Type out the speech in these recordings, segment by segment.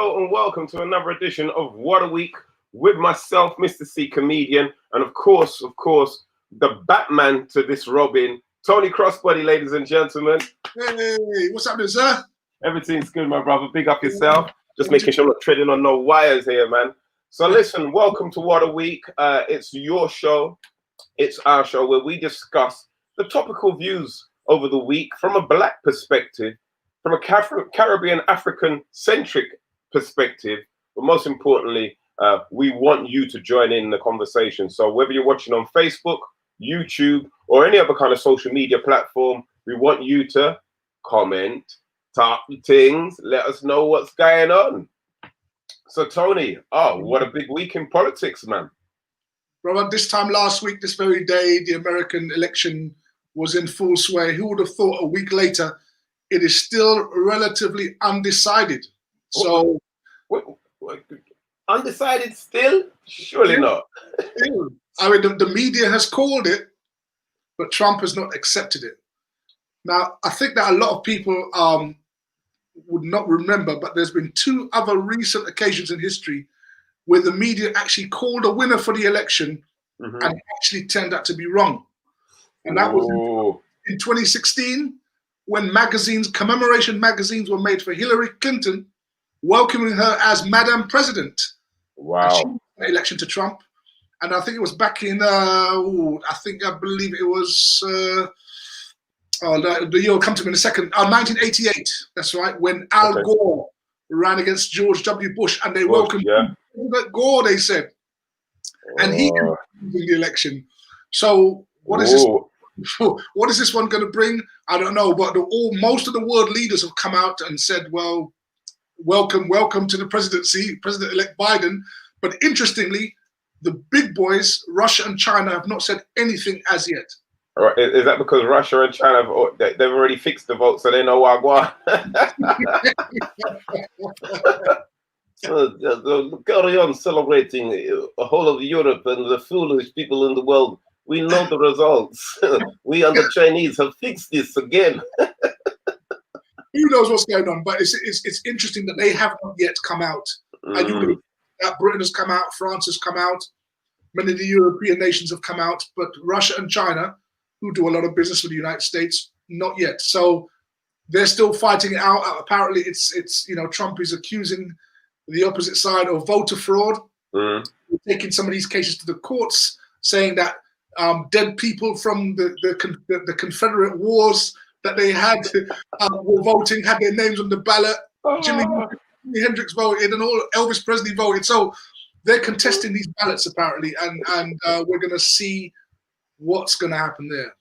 Hello and welcome to another edition of What a Week with myself, Mr. C Comedian, and of course, the Batman to this Robin, Tony Crossbody, ladies and gentlemen. Hey, what's happening, sir? Everything's good, my brother. Big up yourself. Just making sure I'm not treading on no wires here, man. So listen, welcome to What a Week. It's your show. It's our show where we discuss the topical views over the week from a black perspective, from a Caribbean, African-centric perspective, but most importantly, we want you to join in the conversation. So whether you're watching on Facebook, YouTube, or any other kind of social media platform, we want you to comment, talk things, let us know what's going on. So Tony, what a big week in politics, man. Brother, this time last week, this very day, the American election was in full sway. Who would have thought a week later, it is still relatively undecided. So, what? Undecided still? Surely not. I mean, the media has called it, but Trump has not accepted it. Now, I think that a lot of people would not remember, but there's been two other recent occasions in history where the media actually called a winner for the election and it actually turned out to be wrong. And that was in 2016, when commemoration magazines were made for Hillary Clinton, welcoming her as Madam President. Wow. She won the election to Trump. And I think it was back in, I believe it was, the year will come to me in a second, 1988, that's right, when Al Gore ran against George W. Bush, and they welcomed President Gore, they said. And he won the election. So what is this? What is this one going to bring? I don't know, but most of the world leaders have come out and said, well, welcome to the presidency, President-elect Biden. But interestingly, the big boys, Russia and China, have not said anything as yet. All right. Is that because Russia and China, they've already fixed the vote, so they know Wagwan? Carry on celebrating the whole of Europe and the foolish people in the world. We know the results. We and the Chinese have fixed this again. Who knows what's going on? But it's interesting that they have not yet come out. And you know, Britain has come out, France has come out, many of the European nations have come out, but Russia and China, who do a lot of business with the United States, not yet. So they're still fighting it out. Apparently, it's Trump is accusing the opposite side of voter fraud, taking some of these cases to the courts, saying that dead people from the Confederate wars that they had were voting, had their names on the ballot. Jimi Hendrix voted, and all Elvis Presley voted. So they're contesting these ballots apparently, and we're going to see what's going to happen there.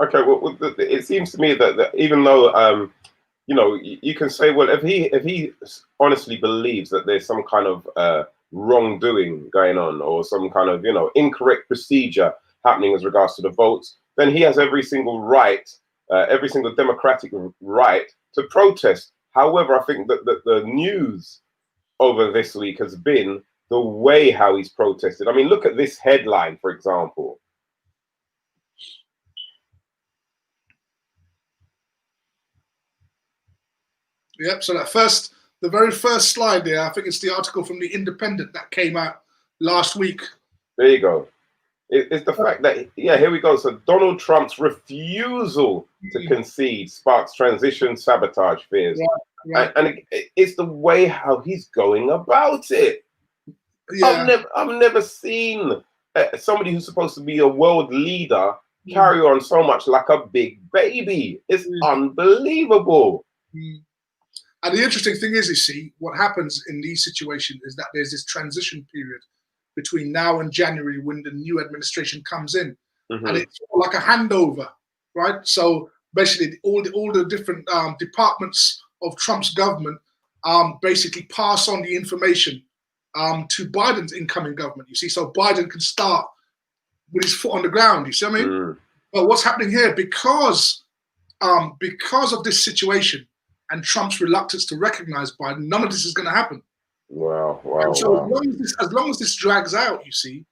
Okay, well, it seems to me that even though you can say, well, if he honestly believes that there's some kind of wrongdoing going on or some kind of incorrect procedure happening as regards to the votes, then he has every single right, every single democratic right to protest. However, I think that the news over this week has been the way how he's protested. I mean, look at this headline, for example. Yep, so the very first slide there, I think it's the article from The Independent that came out last week. There you go. It's the fact that, here we go. So Donald Trump's refusal to concede sparks transition sabotage fears. Right. And it's the way how he's going about it. Yeah. I've never seen somebody who's supposed to be a world leader carry on so much like a big baby. It's unbelievable. And the interesting thing is, you see, what happens in these situations is that there's this transition period between now and January when the new administration comes in, and it's like a handover, right? So basically, all the different departments of Trump's government basically pass on the information to Biden's incoming government. You see, so Biden can start with his foot on the ground. You see what I mean? But what's happening here, because of this situation and Trump's reluctance to recognize Biden, none of this is going to happen. Wow. So as long as this drags out, you see,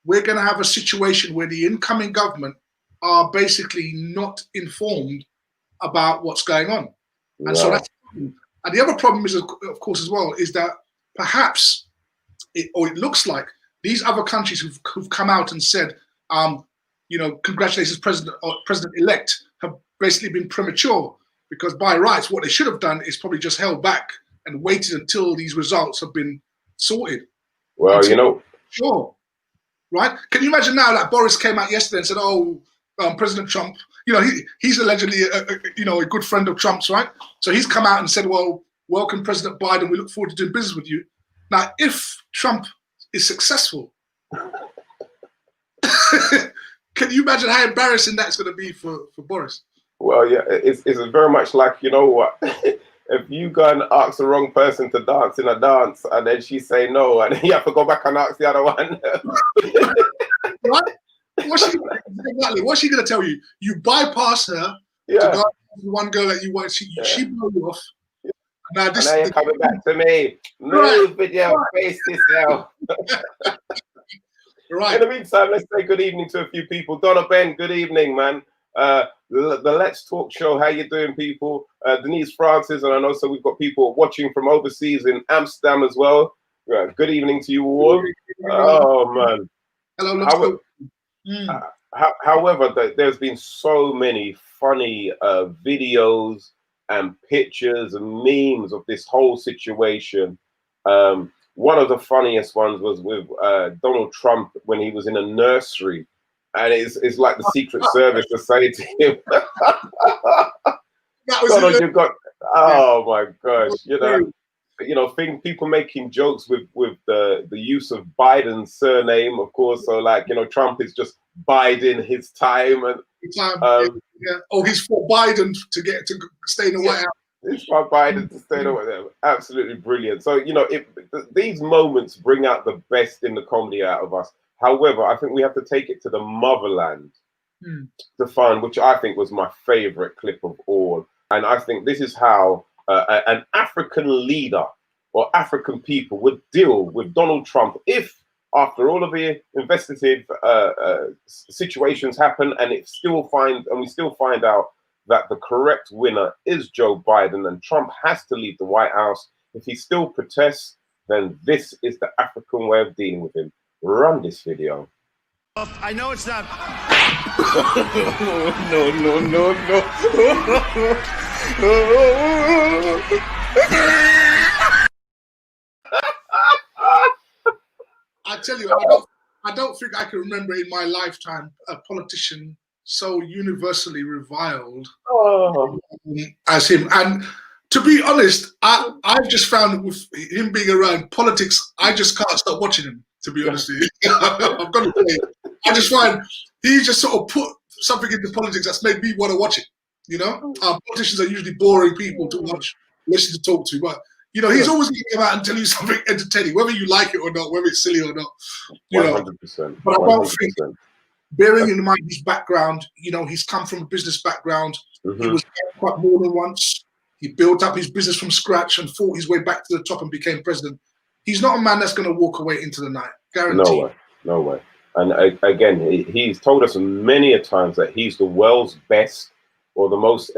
we're going to have a situation where the incoming government are basically not informed about what's going on. And so that's, And the other problem is, of course, as well, is that perhaps, it looks like these other countries who've come out and said, congratulations, President-elect, have basically been premature, because by rights, what they should have done is probably just held back and waited until these results have been sorted. Well, sure, right? Can you imagine now that Boris came out yesterday and said, "Oh, President Trump, he's allegedly a good friend of Trump's, right? So he's come out and said, well, welcome, President Biden. We look forward to doing business with you." Now, if Trump is successful, can you imagine how embarrassing that's going to be for Boris? Well, yeah, it's very much like, you know what? If you go and ask the wrong person to dance in a dance, and then she say no, and then you have to go back and ask the other one. Right? What's she going to tell you? You bypass her to go to one girl that you want. She blew you off. Now you're coming back to me. Move with your face yourself. Right. In the meantime, let's say good evening to a few people. Donna Ben, good evening, man. The Let's Talk show, how you doing, people? Denise Francis, and I know so we've got people watching from overseas in Amsterdam as well. Good evening to you all. Oh man. Hello. However, there's been so many funny videos and pictures and memes of this whole situation. One of the funniest ones was with Donald Trump when he was in a nursery. And it's like the Secret Service was saying to him, Donald, you've got, oh my gosh, people making jokes with the use of Biden's surname, of course. So like, Trump is just Biden his time. And he's for Biden to stay in the White House. It's for Biden to stay in the White House. Absolutely brilliant. So, these moments bring out the best in the comedy out of us. However, I think we have to take it to the motherland to find, which I think was my favorite clip of all. And I think this is how an African leader or African people would deal with Donald Trump if, after all of the investigative situations happen, and we still find out that the correct winner is Joe Biden and Trump has to leave the White House. If he still protests, then this is the African way of dealing with him. Run this video. I know it's not. I tell you, I don't think I can remember in my lifetime a politician so universally reviled as him. And to be honest, I've just found with him being around politics, I just can't stop watching him, to be honest with you. I've got to say, I just find he just sort of put something into politics that's made me want to watch it. Politicians are usually boring people to watch, listen to, talk to, but he's always going to come out and tell you something entertaining, whether you like it or not, whether it's silly or not. 100%. But I don't think, bearing in mind his background, he's come from a business background. He was quite more than once. He built up his business from scratch and fought his way back to the top and became president. He's not a man that's going to walk away into the night. Guaranteed. No way. And again, he's told us many a times that he's the world's best or the most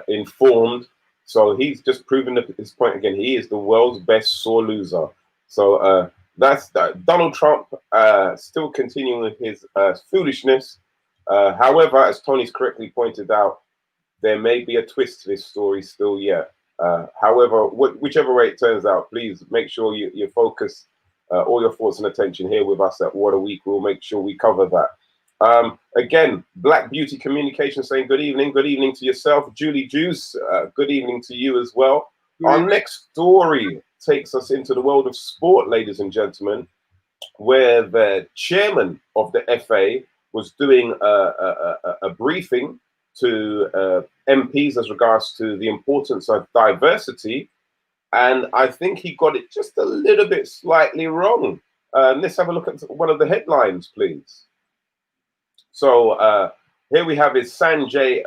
informed. So he's just proven his point again. He is the world's best sore loser. So that's Donald Trump still continuing with his foolishness. However, as Tony's correctly pointed out, there may be a twist to this story still yet. However, whichever way it turns out, please make sure you focus all your thoughts and attention here with us at What a Week. We'll make sure we cover that. Again, Black Beauty Communication saying good evening to yourself. Julie Juice, good evening to you as well. Our next story takes us into the world of sport, ladies and gentlemen, where the chairman of the FA was doing a briefing to MPs as regards to the importance of diversity. And I think he got it just a little bit slightly wrong. Let's have a look at one of the headlines, please. So here we have is Sanjay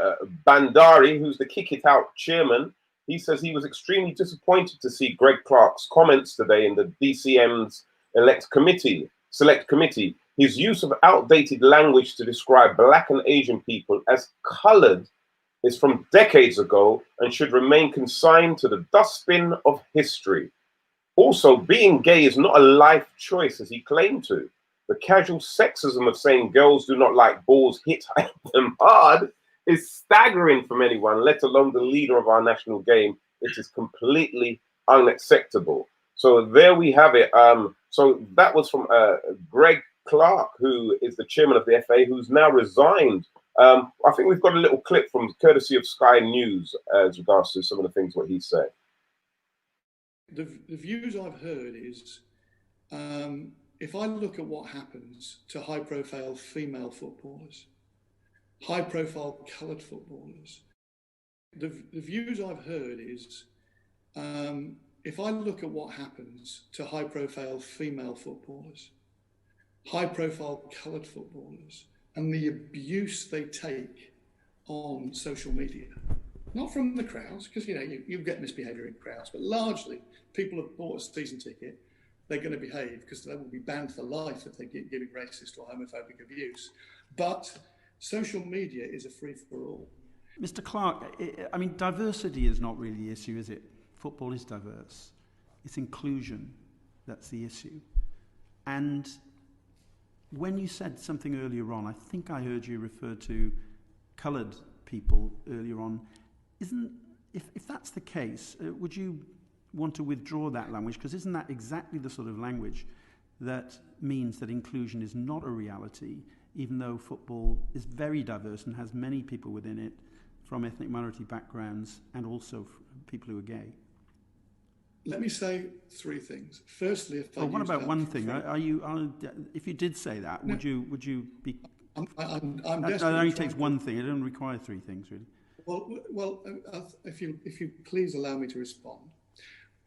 Bandari, who's the Kick It Out chairman. He says he was extremely disappointed to see Greg Clark's comments today in the DCM's Select Committee. His use of outdated language to describe Black and Asian people as colored is from decades ago and should remain consigned to the dustbin of history. Also, being gay is not a life choice as he claimed to. The casual sexism of saying girls do not like balls hit them hard is staggering from anyone, let alone the leader of our national game. It is completely unacceptable. So there we have it. So that was from Greg Clark, who is the chairman of the FA, who's now resigned. I think we've got a little clip from courtesy of Sky News as regards to some of the things what he said. The views I've heard is, if I look at what happens to high-profile female footballers, high-profile coloured footballers, the views I've heard is, if I look at what happens to high-profile female footballers, high-profile coloured footballers, and the abuse they take on social media, not from the crowds, because you get misbehaviour in crowds, but largely people have bought a season ticket, they're going to behave because they will be banned for life if they're giving racist or homophobic abuse. But social media is a free-for-all. Mr. Clark, I mean, diversity is not really the issue, is it? Football is diverse. It's inclusion that's the issue. And when you said something earlier on, I think I heard you refer to coloured people earlier on. If that's the case, would you want to withdraw that language? Because isn't that exactly the sort of language that means that inclusion is not a reality, even though football is very diverse and has many people within it from ethnic minority backgrounds and also people who are gay? Let me say three things. Firstly, what about one thing? If you did say that, no. would you be? I'm that only takes one thing. It doesn't require three things, really. Well, if you please allow me to respond.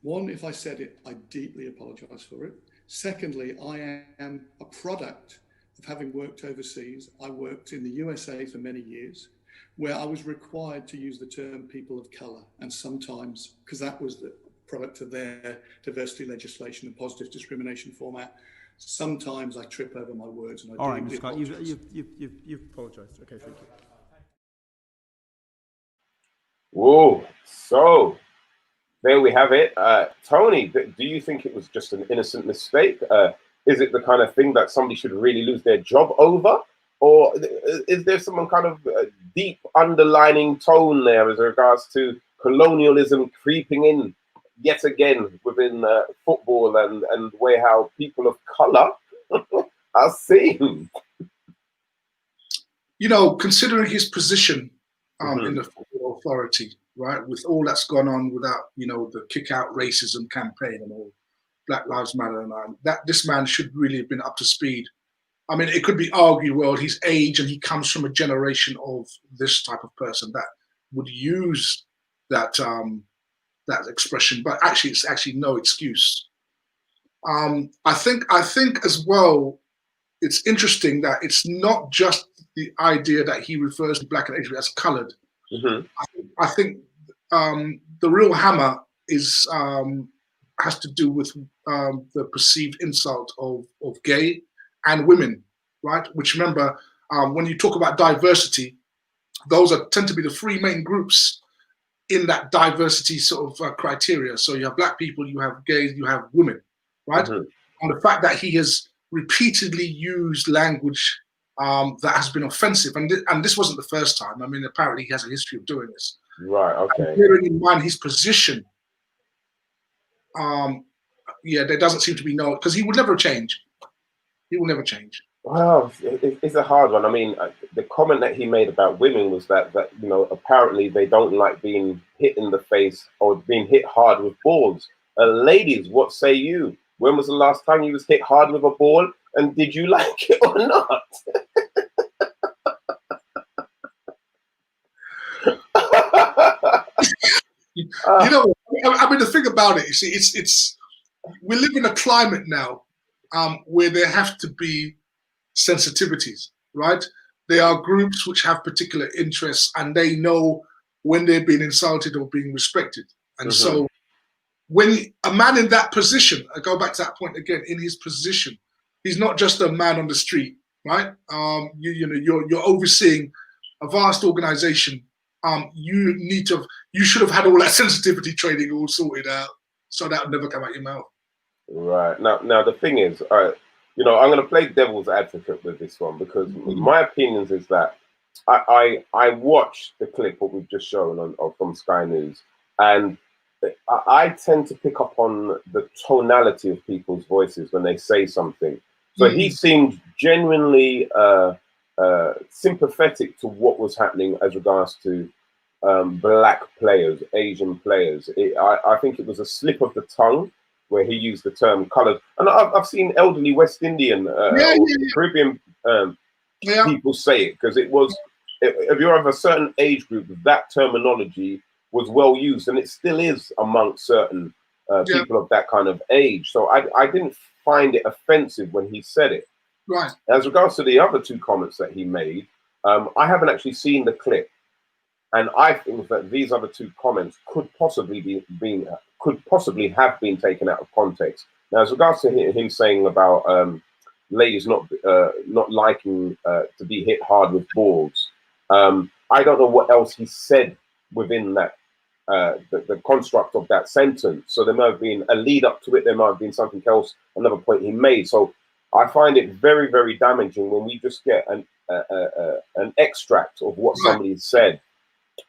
One, if I said it, I deeply apologise for it. Secondly, I am a product of having worked overseas. I worked in the USA for many years, where I was required to use the term people of colour, and sometimes, because that was the product of their diversity legislation and positive discrimination format, sometimes I trip over my words. And I all right, Mr. Scott, you've apologised. Okay, thank you. Whoa, so there we have it. Tony, do you think it was just an innocent mistake? Is it the kind of thing that somebody should really lose their job over? Or is there some kind of deep underlining tone there as regards to colonialism creeping in yet again within football and the way how people of colour are seen? Considering his position in the football authority, right, with all that's gone on without, the kick out racism campaign and all, Black Lives Matter, and that this man should really have been up to speed. I mean, it could be argued, well, his age and he comes from a generation of this type of person that would use that that expression, but actually, it's actually no excuse. I think as well, it's interesting that it's not just the idea that he refers to Black and Asian as coloured. Mm-hmm. I think the real hammer is has to do with the perceived insult of gay and women, right? Which, remember, when you talk about diversity, those tend to be the three main groups in that diversity sort of criteria. So you have Black people, you have gays, you have women, right? Mm-hmm. And the fact that he has repeatedly used language that has been offensive, and this wasn't the first time. I mean, apparently he has a history of doing this. Right. Okay. And bearing in mind his position, there doesn't seem to be because he would never change. He will never change. Well, it's a hard one. I mean, the comment that he made about women was that apparently they don't like being hit in the face or being hit hard with balls. Ladies, what say you? When was the last time you was hit hard with a ball, and did you like it or not? I mean, the thing about it, you see, it's we live in a climate now where there have to be sensitivities, right? There are groups which have particular interests, and they know when they're being insulted or being respected. And so when a man in that position, I go back to that point again, in his position, he's not just a man on the street, right? You're overseeing a vast organization you should have had all that sensitivity training all sorted out, so that would never come out your mouth. Right. Now the thing is, I'm going to play devil's advocate with this one, because my opinions is that I watched the clip what we've just shown on from Sky News, and I tend to pick up on the tonality of people's voices when they say something. So he seemed genuinely sympathetic to what was happening as regards to black players, Asian players. I think it was a slip of the tongue where he used the term coloured. And I've seen elderly West Indian, Caribbean people say it, because it was, if you're of a certain age group, that terminology was well used, and it still is amongst certain people of that kind of age. So I didn't find it offensive when he said it. Right. As regards to the other two comments that he made, I haven't actually seen the clip, and I think that these other two comments could possibly have been taken out of context. Now, as regards to him saying about ladies not liking to be hit hard with balls, I don't know what else he said within that the construct of that sentence. So there might have been a lead up to it. There might have been something else, another point he made. So I find it very, very damaging when we just get an extract of what somebody said.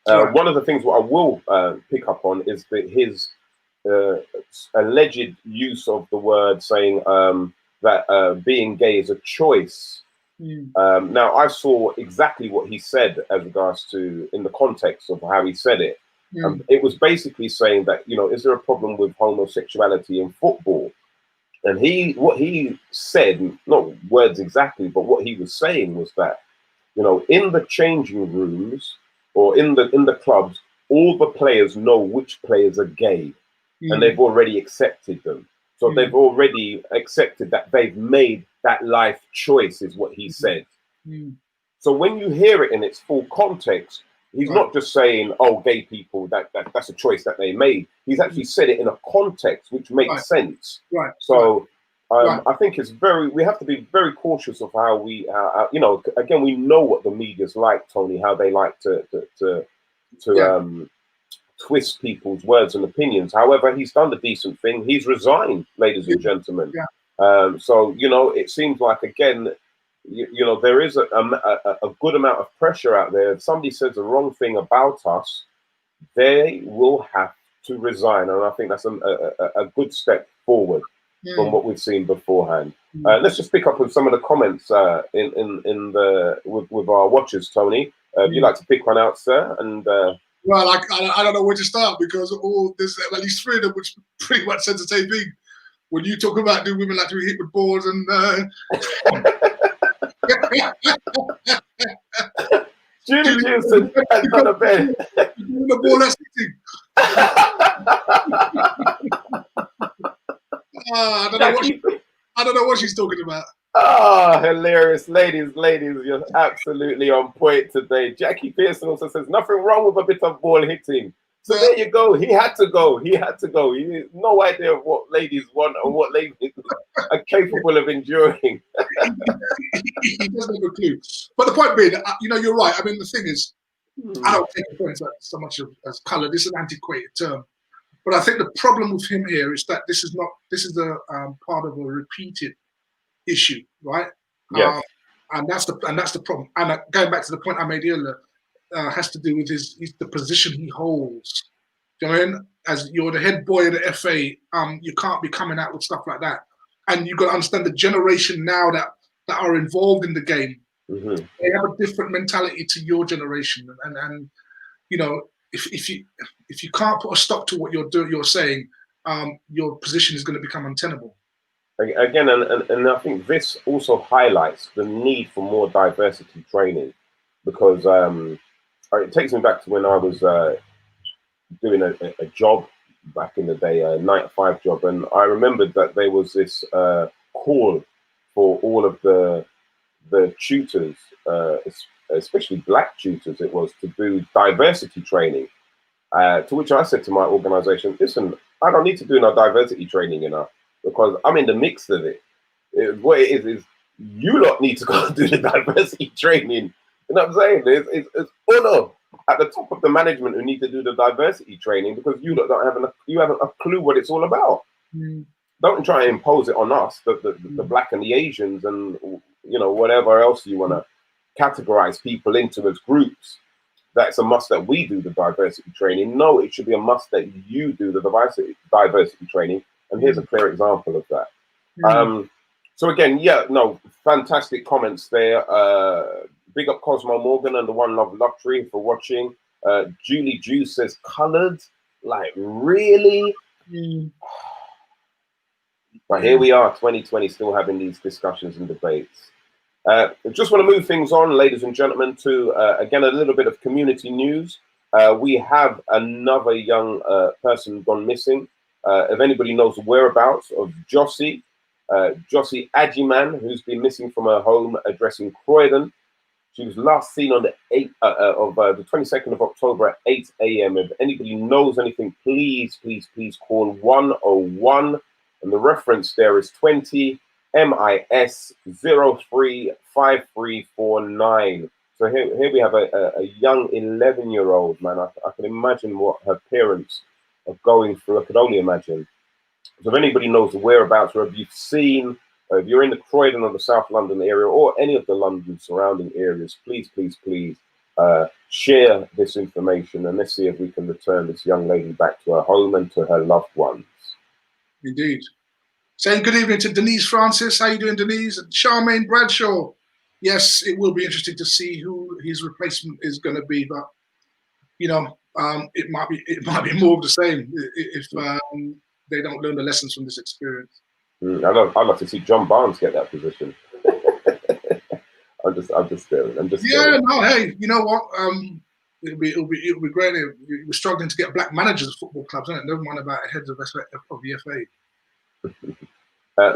One of the things what I will pick up on is that his alleged use of the word saying that being gay is a choice. Now, I saw exactly what he said as regards to in the context of how he said it. It was basically saying that, is there a problem with homosexuality in football? And what he said, not words exactly, but what he was saying was that, in the changing rooms or in the clubs, all the players know which players are gay, and they've already accepted them. So they've already accepted that they've made that life choice, is what he said. So when you hear it in its full context, he's not just saying, "Oh, gay people, that's a choice that they made." He's actually said it in a context which makes sense. Right. So I think we have to be very cautious of how we, again, we know what the media's like, Tony, how they like to twist people's words and opinions. However, he's done the decent thing. He's resigned, ladies and gentlemen. So, it seems like, again, there is a good amount of pressure out there. If somebody says the wrong thing about us, they will have to resign. And I think that's a good step forward from what we've seen beforehand. Let's just pick up on some of the comments with our watchers, Tony. If you'd like to pick one out, sir, and well, I don't know where to start, because there's at least three of them which pretty much said the same thing. When you talk about do women like to be hit with balls and Judy Houston has gone to bed. The ball that's hitting. I don't know what she's talking about. Oh, hilarious. Ladies, you're absolutely on point today. Jackie Pearson also says, nothing wrong with a bit of ball hitting. So there you go. He had to go. He has no idea of what ladies want or what ladies are capable of enduring. He doesn't have a clue. But the point being, you're right. I mean, the thing is, I don't take offense so much as colour. This is an antiquated term. But I think the problem with him here is that this is a part of a repeated issue, right? Yeah. And that's the problem. And going back to the point I made earlier, has to do with the position he holds. Do you know what I mean? As you're the head boy of the FA, you can't be coming out with stuff like that. And you've got to understand the generation now that are involved in the game. They have a different mentality to your generation, and if you can't put a stop to what you're saying, your position is going to become untenable. Again, and I think this also highlights the need for more diversity training, because it takes me back to when I was doing a job back in the day, a 9-to-5 job, and I remembered that there was this call for all of the tutors, especially black tutors, it was to do diversity training. To which I said to my organization, listen, I don't need to do no diversity training, because I'm in the mix of it. What it is you lot need to go and do the diversity training. You know what I'm saying? It's at the top of the management who need to do the diversity training, because you lot haven't a clue what it's all about. Don't try and impose it on us, the black and the Asians, and whatever else you want to categorize people into as groups. That's a must that we do the diversity training. No, it should be a must that you do the diversity training. And here's a clear example of that. So again, fantastic comments there. Big up Cosmo Morgan and the One Love Luxury for watching. Julie Juice says, colored? Like, really? But here we are, 2020, still having these discussions and debates. I just want to move things on, ladies and gentlemen, to, again, a little bit of community news. We have another young person gone missing. If anybody knows the whereabouts of Josie Ajiman, who's been missing from her home address in Croydon. She was last seen on the 22nd of October at 8 a.m. If anybody knows anything, please call 101. And the reference there is 20 MIS 035349. So here we have a young 11-year-old, man. I can imagine what her parents are going through. I could only imagine. So if anybody knows the whereabouts, or if you've seen, if you're in the Croydon or the South London area, or any of the London surrounding areas, please share this information, and let's see if we can return this young lady back to her home and to her loved ones. Indeed. Saying good evening to Denise Francis. How you doing, Denise? Charmaine Bradshaw. Yes, it will be interesting to see who his replacement is going to be, but it might be more of the same if they don't learn the lessons from this experience. I'd love to see John Barnes get that position. I'm just staring. No, hey, you know what? It'll be great. We're struggling to get black managers of football clubs, isn't it? Never mind about heads of the FA.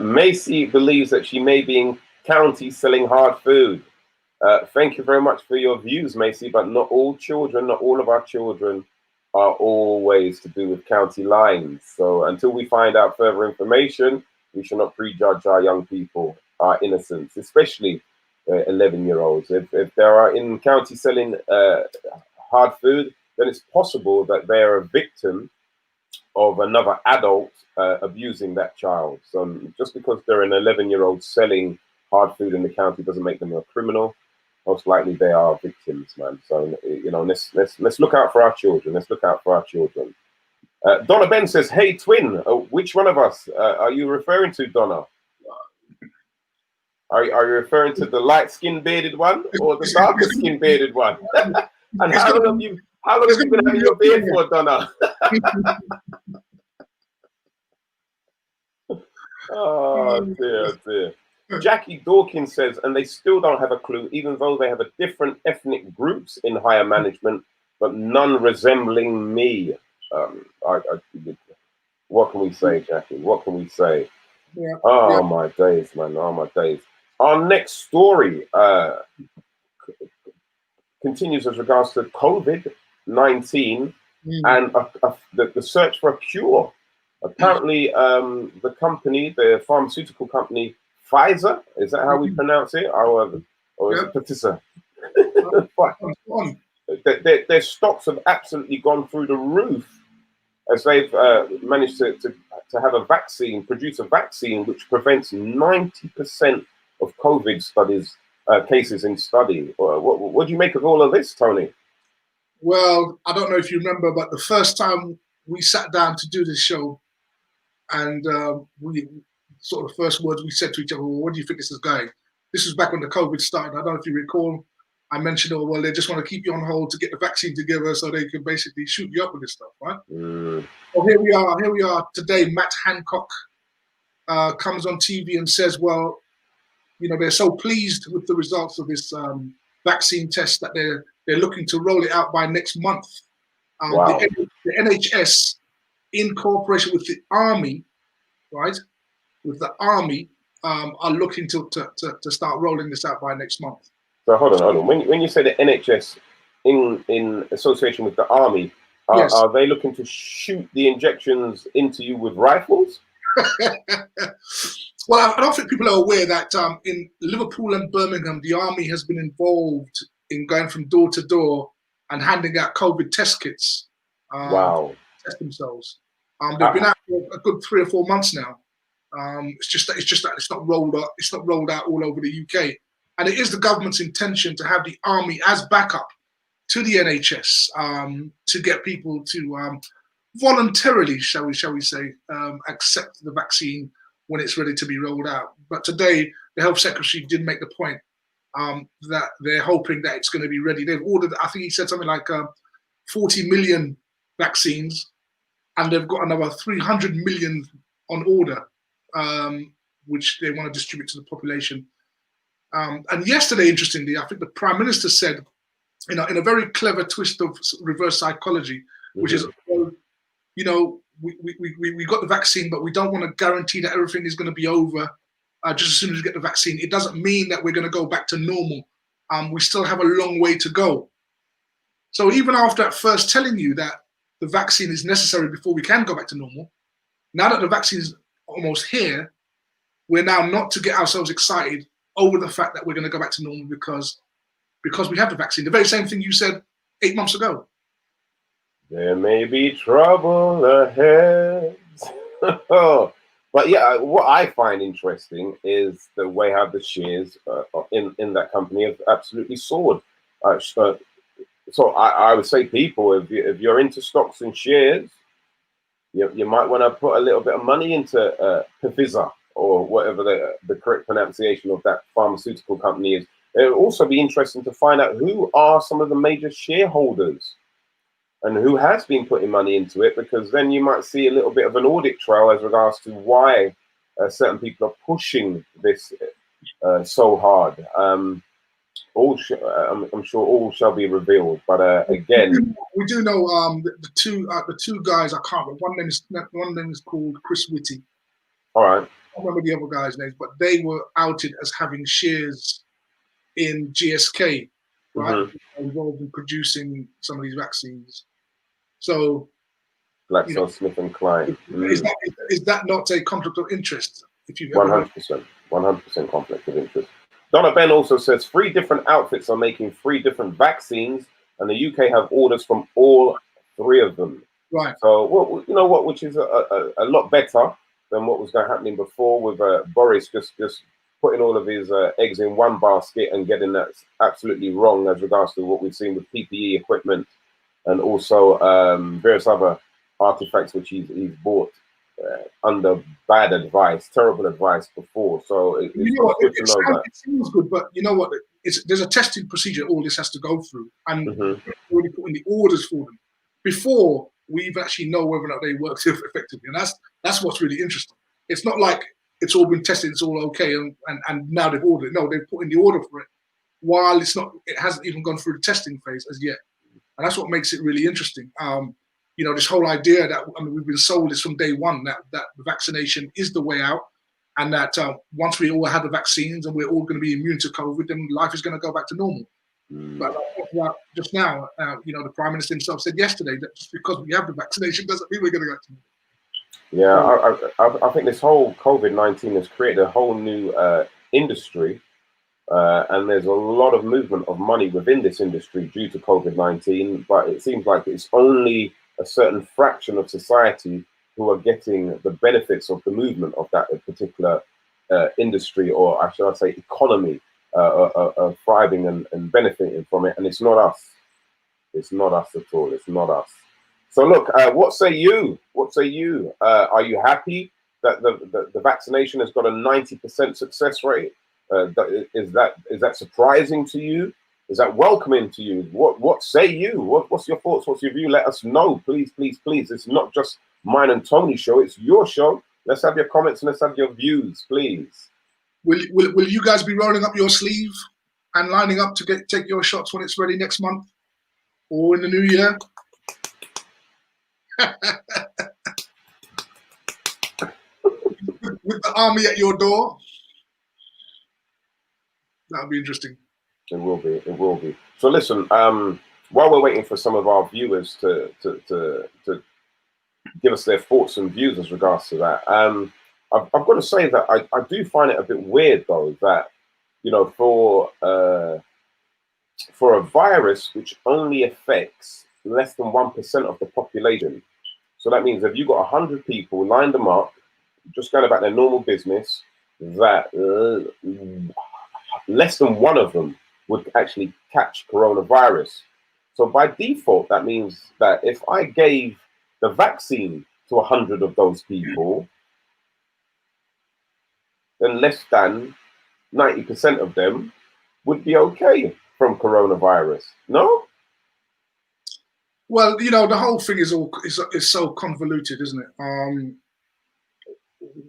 Macy believes that she may be in county selling hard food. Thank you very much for your views, Macy, but not all of our children are always to do with county lines. So until we find out further information, we should not prejudge our young people, our innocence, especially 11-year-olds. If they are in county selling hard food, then it's possible that they are a victim of another adult abusing that child. So just because they're an 11-year-old selling hard food in the county doesn't make them a criminal. Most likely they are victims, man. So let's look out for our children. Let's look out for our children. Donna Ben says, "Hey twin, which one of us are you referring to, Donna? Are you referring to the light-skinned bearded one or the darker-skinned bearded one? And how long have you been having your beard for, Donna?" Oh dear. Jackie Dawkins says, and they still don't have a clue, even though they have a different ethnic groups in higher management, but none resembling me. What can we say, Jackie? What can we say? Yeah. My days, man. Oh, my days. Our next story continues as regards to COVID-19 and the search for a cure. Apparently, the pharmaceutical company, Pfizer, is that how we pronounce it? Or is it Pfizer? Their stocks have absolutely gone through the roof as they've managed to have a vaccine, produce a vaccine which prevents 90% of COVID cases in study. What do you make of all of this, Tony? Well, I don't know if you remember, but the first time we sat down to do this show, and we sort of the first words we said to each other, well, what do you think this is going? This was back when the COVID started. I don't know if you recall. I mentioned, they just want to keep you on hold to get the vaccine together so they can basically shoot you up with this stuff, right? Well, here we are today. Matt Hancock comes on TV and says, well, they're so pleased with the results of this vaccine test that they're looking to roll it out by next month. Wow. The NHS, in cooperation with the Army, right? With the Army, are looking to start rolling this out by next month. So hold on. When you say the NHS in association with the Army, are they looking to shoot the injections into you with rifles? Well, I don't think people are aware that in Liverpool and Birmingham, the Army has been involved in going from door to door and handing out COVID test kits. Wow. To test themselves. They've been out for a good 3 or 4 months now. It's just that it's not rolled up. It's not rolled out all over the UK, and it is the government's intention to have the army as backup to the NHS to get people to voluntarily, shall we say, accept the vaccine when it's ready to be rolled out. But today, the Health Secretary did make the point that they're hoping that it's going to be ready. They've ordered, I think he said something like 40 million vaccines, and they've got another 300 million on order, which they want to distribute to the population. And yesterday, interestingly, I think the Prime Minister said, in a very clever twist of reverse psychology, which is, we got the vaccine, but we don't want to guarantee that everything is going to be over just as soon as we get the vaccine. It doesn't mean that we're going to go back to normal. We still have a long way to go. So even after at first telling you that the vaccine is necessary before we can go back to normal, now that the vaccine is almost here, we're now not to get ourselves excited over the fact that we're going to go back to normal because we have the vaccine. The very same thing you said 8 months ago. There may be trouble ahead. But yeah, what I find interesting is the way how the shares in that company have absolutely soared. So I would say, people, if you're into stocks and shares, you might want to put a little bit of money into Pfizer, or whatever the correct pronunciation of that pharmaceutical company is. It would also be interesting to find out who are some of the major shareholders and who has been putting money into it, because then you might see a little bit of an audit trail as regards to why certain people are pushing this so hard. I'm sure all shall be revealed, but again, we do know the two guys. I can't remember. One name is called Chris Whitty. All right. I don't remember the other guy's names, but they were outed as having shares in GSK, right? Involved in producing some of these vaccines. So, GlaxoSmithKline. Is that not a conflict of interest? If you 100% conflict of interest. Donna Ben also says 3 different outfits are making 3 different vaccines, and the UK have orders from all 3 of them. Right. So, you know what, which is a lot better than what was happening before with Boris just putting all of his eggs in one basket and getting that absolutely wrong as regards to what we've seen with PPE equipment and also various other artifacts which he's bought under bad advice, terrible advice before. So it's good to know that. It sounds good, but you know what? There's a testing procedure all this has to go through, and we're already putting the orders for them before we even actually know whether or not they work effectively. And that's what's really interesting. It's not like it's all been tested, it's all okay, and now they've ordered it. No, they've put in the order for it while it hasn't even gone through the testing phase as yet. And that's what makes it really interesting. This whole idea that we've been sold this from day one, that the vaccination is the way out, and that once we all have the vaccines and we're all going to be immune to COVID, then life is going to go back to normal. But just now, the Prime Minister himself said yesterday that just because we have the vaccination doesn't mean we're going to go to normal. Yeah, I think this whole COVID-19 has created a whole new industry, and there's a lot of movement of money within this industry due to COVID-19, but it seems like it's only a certain fraction of society who are getting the benefits of the movement of that particular industry, or should I say economy, thriving and benefiting from it. And it's not us. It's not us at all. It's not us. So look, what say you? What say you? Are you happy that the vaccination has got a 90% success rate? Is that surprising to you? Is that welcoming to you? What say you? What's your thoughts? What's your view? Let us know, please, please, please. It's not just mine and Tony's show. It's your show. Let's have your comments and let's have your views, please. Will you guys be rolling up your sleeve and lining up to take your shots when it's ready next month or in the new year? With the army at your door? That'll be interesting. It will be. It will be. So listen, while we're waiting for some of our viewers to give us their thoughts and views as regards to that, I've got to say that I do find it a bit weird, though, that, for for a virus which only affects less than 1% of the population. So that means if you got 100 people, lined them up, just going about their normal business, that less than one of them would actually catch coronavirus. So by default, that means that if I gave the vaccine to 100 of those people, then less than 90% of them would be okay from coronavirus. No? Well, you know, the whole thing is so convoluted, isn't it?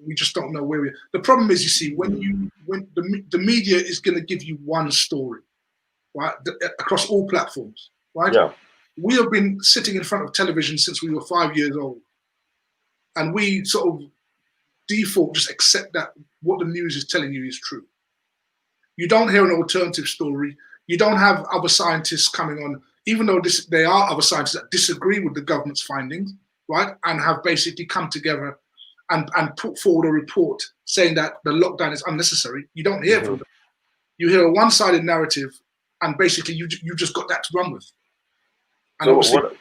We just don't know where we. The problem is, you see, when the media is going to give you one story, right, across all platforms, right? Yeah. We have been sitting in front of television since we were 5 years old, and we sort of default just accept that what the news is telling you is true. You don't hear an alternative story. You don't have other scientists coming on, even though there are other scientists that disagree with the government's findings, right, and have basically come together and put forward a report saying that the lockdown is unnecessary. You don't hear from them. You hear a one-sided narrative, and basically you just got that to run with. And So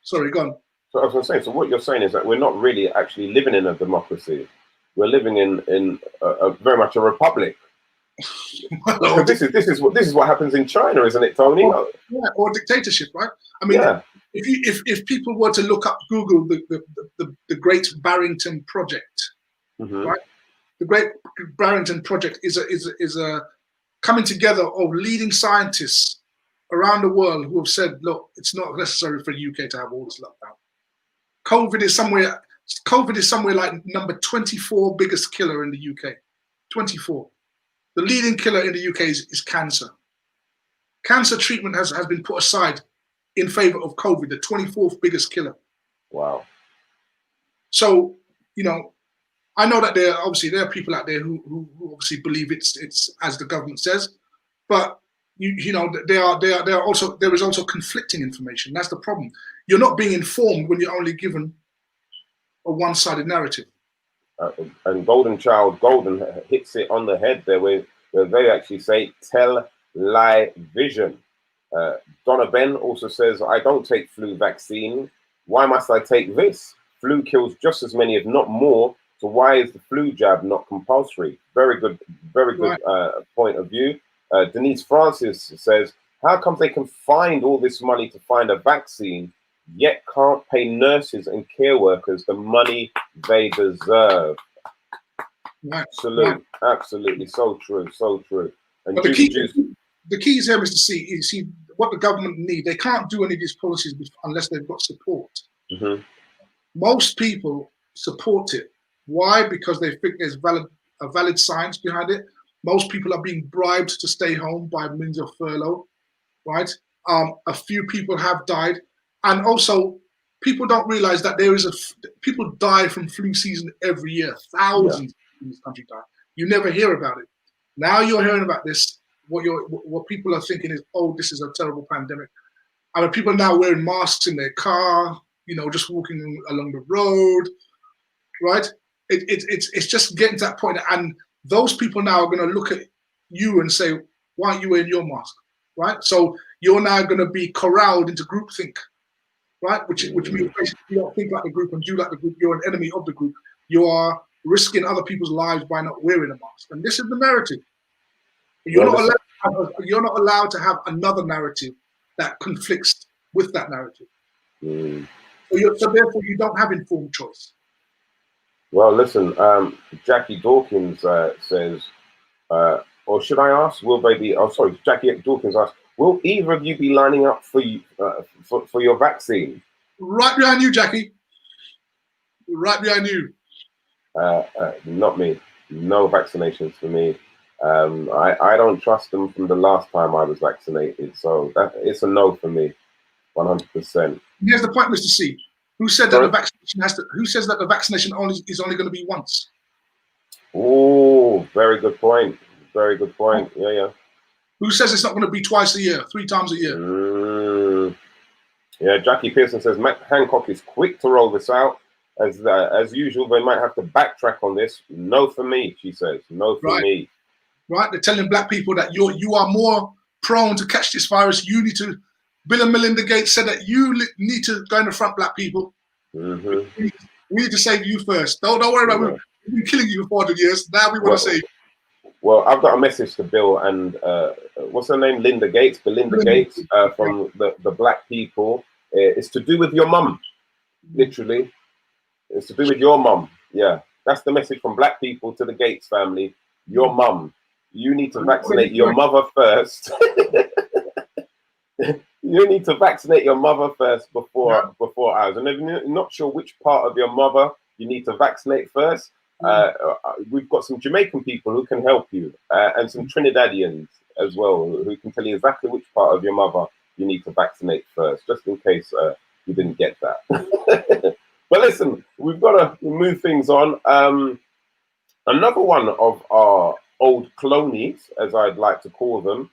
sorry, go on. So I was going to say, so what you're saying is that we're not really actually living in a democracy. We're living in a very much a republic. Well, this is what happens in China, isn't it, Tony? Yeah, or dictatorship, right? I mean, yeah. if people were to look up Google the Great Barrington Project, right? The Great Barrington Project is a coming together of leading scientists around the world who have said, look, it's not necessary for the UK to have all this lockdown. COVID is somewhere like number 24 biggest killer in the UK. 24. The leading killer in the UK is cancer. Cancer treatment has been put aside in favor of COVID, the 24th biggest killer. Wow. So, you know, I know that there are people out there who obviously believe it's as the government says, but you know, there is also conflicting information. That's the problem. You're not being informed when you're only given a one-sided narrative. And Golden hits it on the head there, where they actually say tell lie vision. Donna Ben also says, I don't take flu vaccine. Why must I take this? Flu kills just as many, if not more. So why is the flu jab not compulsory? Very good point of view. Denise Francis says, how come they can find all this money to find a vaccine, yet can't pay nurses and care workers the money they deserve? Right. Absolutely, so true, so true. And but the key is here, Mr. C. You see, what the government need, they can't do any of these policies unless they've got support. Most people support it. Why? Because they think there's a valid science behind it. Most people are being bribed to stay home by means of furlough, right? A few people have died, and also people don't realize that people die from flu season every year. Thousands in this country die. You never hear about it. Now you're hearing about this. What people are thinking is, oh, this is a terrible pandemic. I mean, people are now wearing masks in their car, you know, just walking along the road, right? It's just getting to that point, and those people now are going to look at you and say, why aren't you wearing your mask, right? So you're now going to be corralled into groupthink, right? Which means basically you don't think like the group and do like the group. You're an enemy of the group. You are risking other people's lives by not wearing a mask, and this is the narrative. You're not allowed to have another narrative that conflicts with that narrative. So therefore, you don't have informed choice. Well, listen, Jackie Dawkins says, or should I ask, will they be, Jackie Dawkins asks, will either of you be lining up for your vaccine? Right behind you, Jackie. Right behind you. Not me. No vaccinations for me. I don't trust them from the last time I was vaccinated. So it's a no for me, 100%. Here's the point, Mr. C. Who said that the vaccination who says that the vaccination is only going to be once? Oh, very good point. Very good point. Yeah. Who says it's not going to be twice a year, 3 times a year? Yeah, Jackie Pearson says Matt Hancock is quick to roll this out. As usual, they might have to backtrack on this. No for me, she says. No for me. Right, they're telling black people that you are more prone to catch this virus. You need to. Bill and Melinda Gates said that you need to go in the front, black people. Mm-hmm. We need to save you first. Don't worry about it. We've been killing you for 400 years. Now we want to save you. Well, I've got a message to Bill and what's her name? Belinda Gates from the black people. It's to do with your mum, literally. It's to do with your mum. Yeah, that's the message from black people to the Gates family. Your mum. You need to vaccinate your mother first. You need to vaccinate your mother first before ours. And if you're not sure which part of your mother you need to vaccinate first, we've got some Jamaican people who can help you, and some Trinidadians as well who can tell you exactly which part of your mother you need to vaccinate first, just in case you didn't get that. But listen, we've got to move things on. Another one of our old clonies, as I'd like to call them,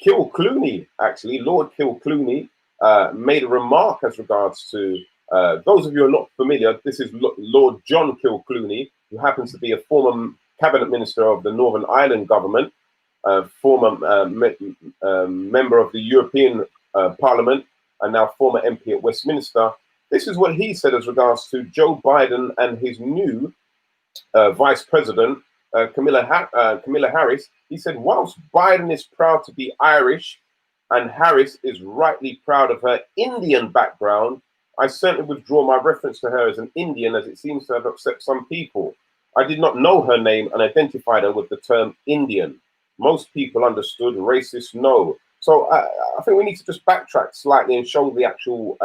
Kilclooney, actually, Lord Kilclooney, made a remark as regards to, those of you who are not familiar, this is Lord John Kilclooney, who happens to be a former cabinet minister of the Northern Ireland government, former member of the European Parliament, and now former MP at Westminster. This is what he said as regards to Joe Biden and his new Vice President, Camilla Harris. He said, whilst Biden is proud to be Irish and Harris is rightly proud of her Indian background, I certainly withdraw my reference to her as an Indian, as it seems to have upset some people. I did not know her name and identified her with the term Indian. Most people understood, racists no. So I think we need to just backtrack slightly and show the actual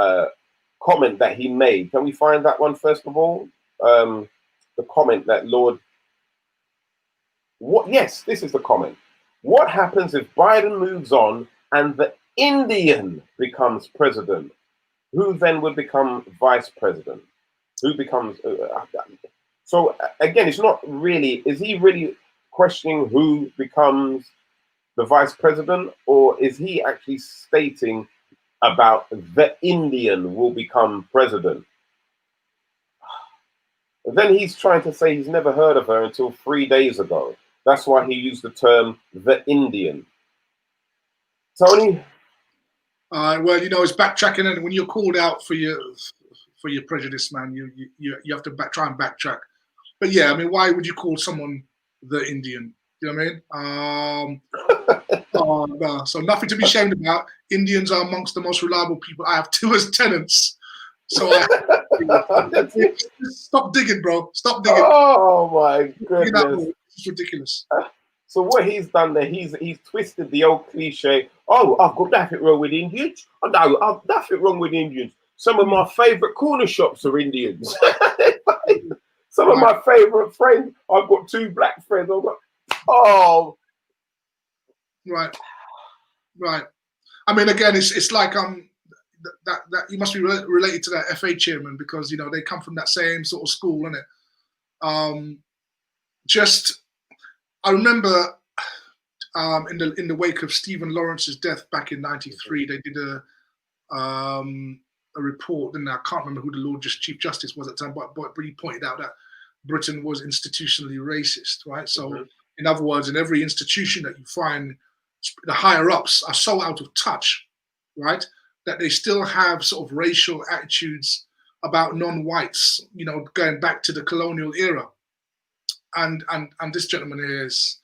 comment that he made. Can we find that one first of all? The comment that Lord... Yes, this is the comment. What happens if Biden moves on and the Indian becomes president? Who then would become vice president? Who becomes... So again, it's not really... Is he really questioning who becomes the vice president? Or is he actually stating about the Indian will become president? Then he's trying to say he's never heard of her until 3 days ago. That's why he used the term the Indian. Tony? Well, you know, it's backtracking, and when you're called out for your prejudice, man, you have to try and backtrack. But yeah, I mean, why would you call someone the Indian? You know what I mean? No. So nothing to be ashamed about. Indians are amongst the most reliable people. I have 2 as tenants. So stop digging, bro. Stop digging. Oh my goodness. It's ridiculous. So what he's done there, he's twisted the old cliche. Oh, I've got nothing wrong with Indians. Oh, no, I've nothing wrong with Indians. Some of my favorite corner shops are Indians. Some of my favorite friends. I've got 2 black friends. Right. I mean, again, it's like that you must be related to that FA chairman, because you know they come from that same sort of school, innit? I remember in the wake of Stephen Lawrence's death back in '93, they did a report, and I can't remember who the Lord Chief Justice was at the time, but he pointed out that Britain was institutionally racist, right? So, in other words, in every institution that you find, the higher ups are so out of touch, right, that they still have sort of racial attitudes about non-whites, you know, going back to the colonial era. And this gentleman here is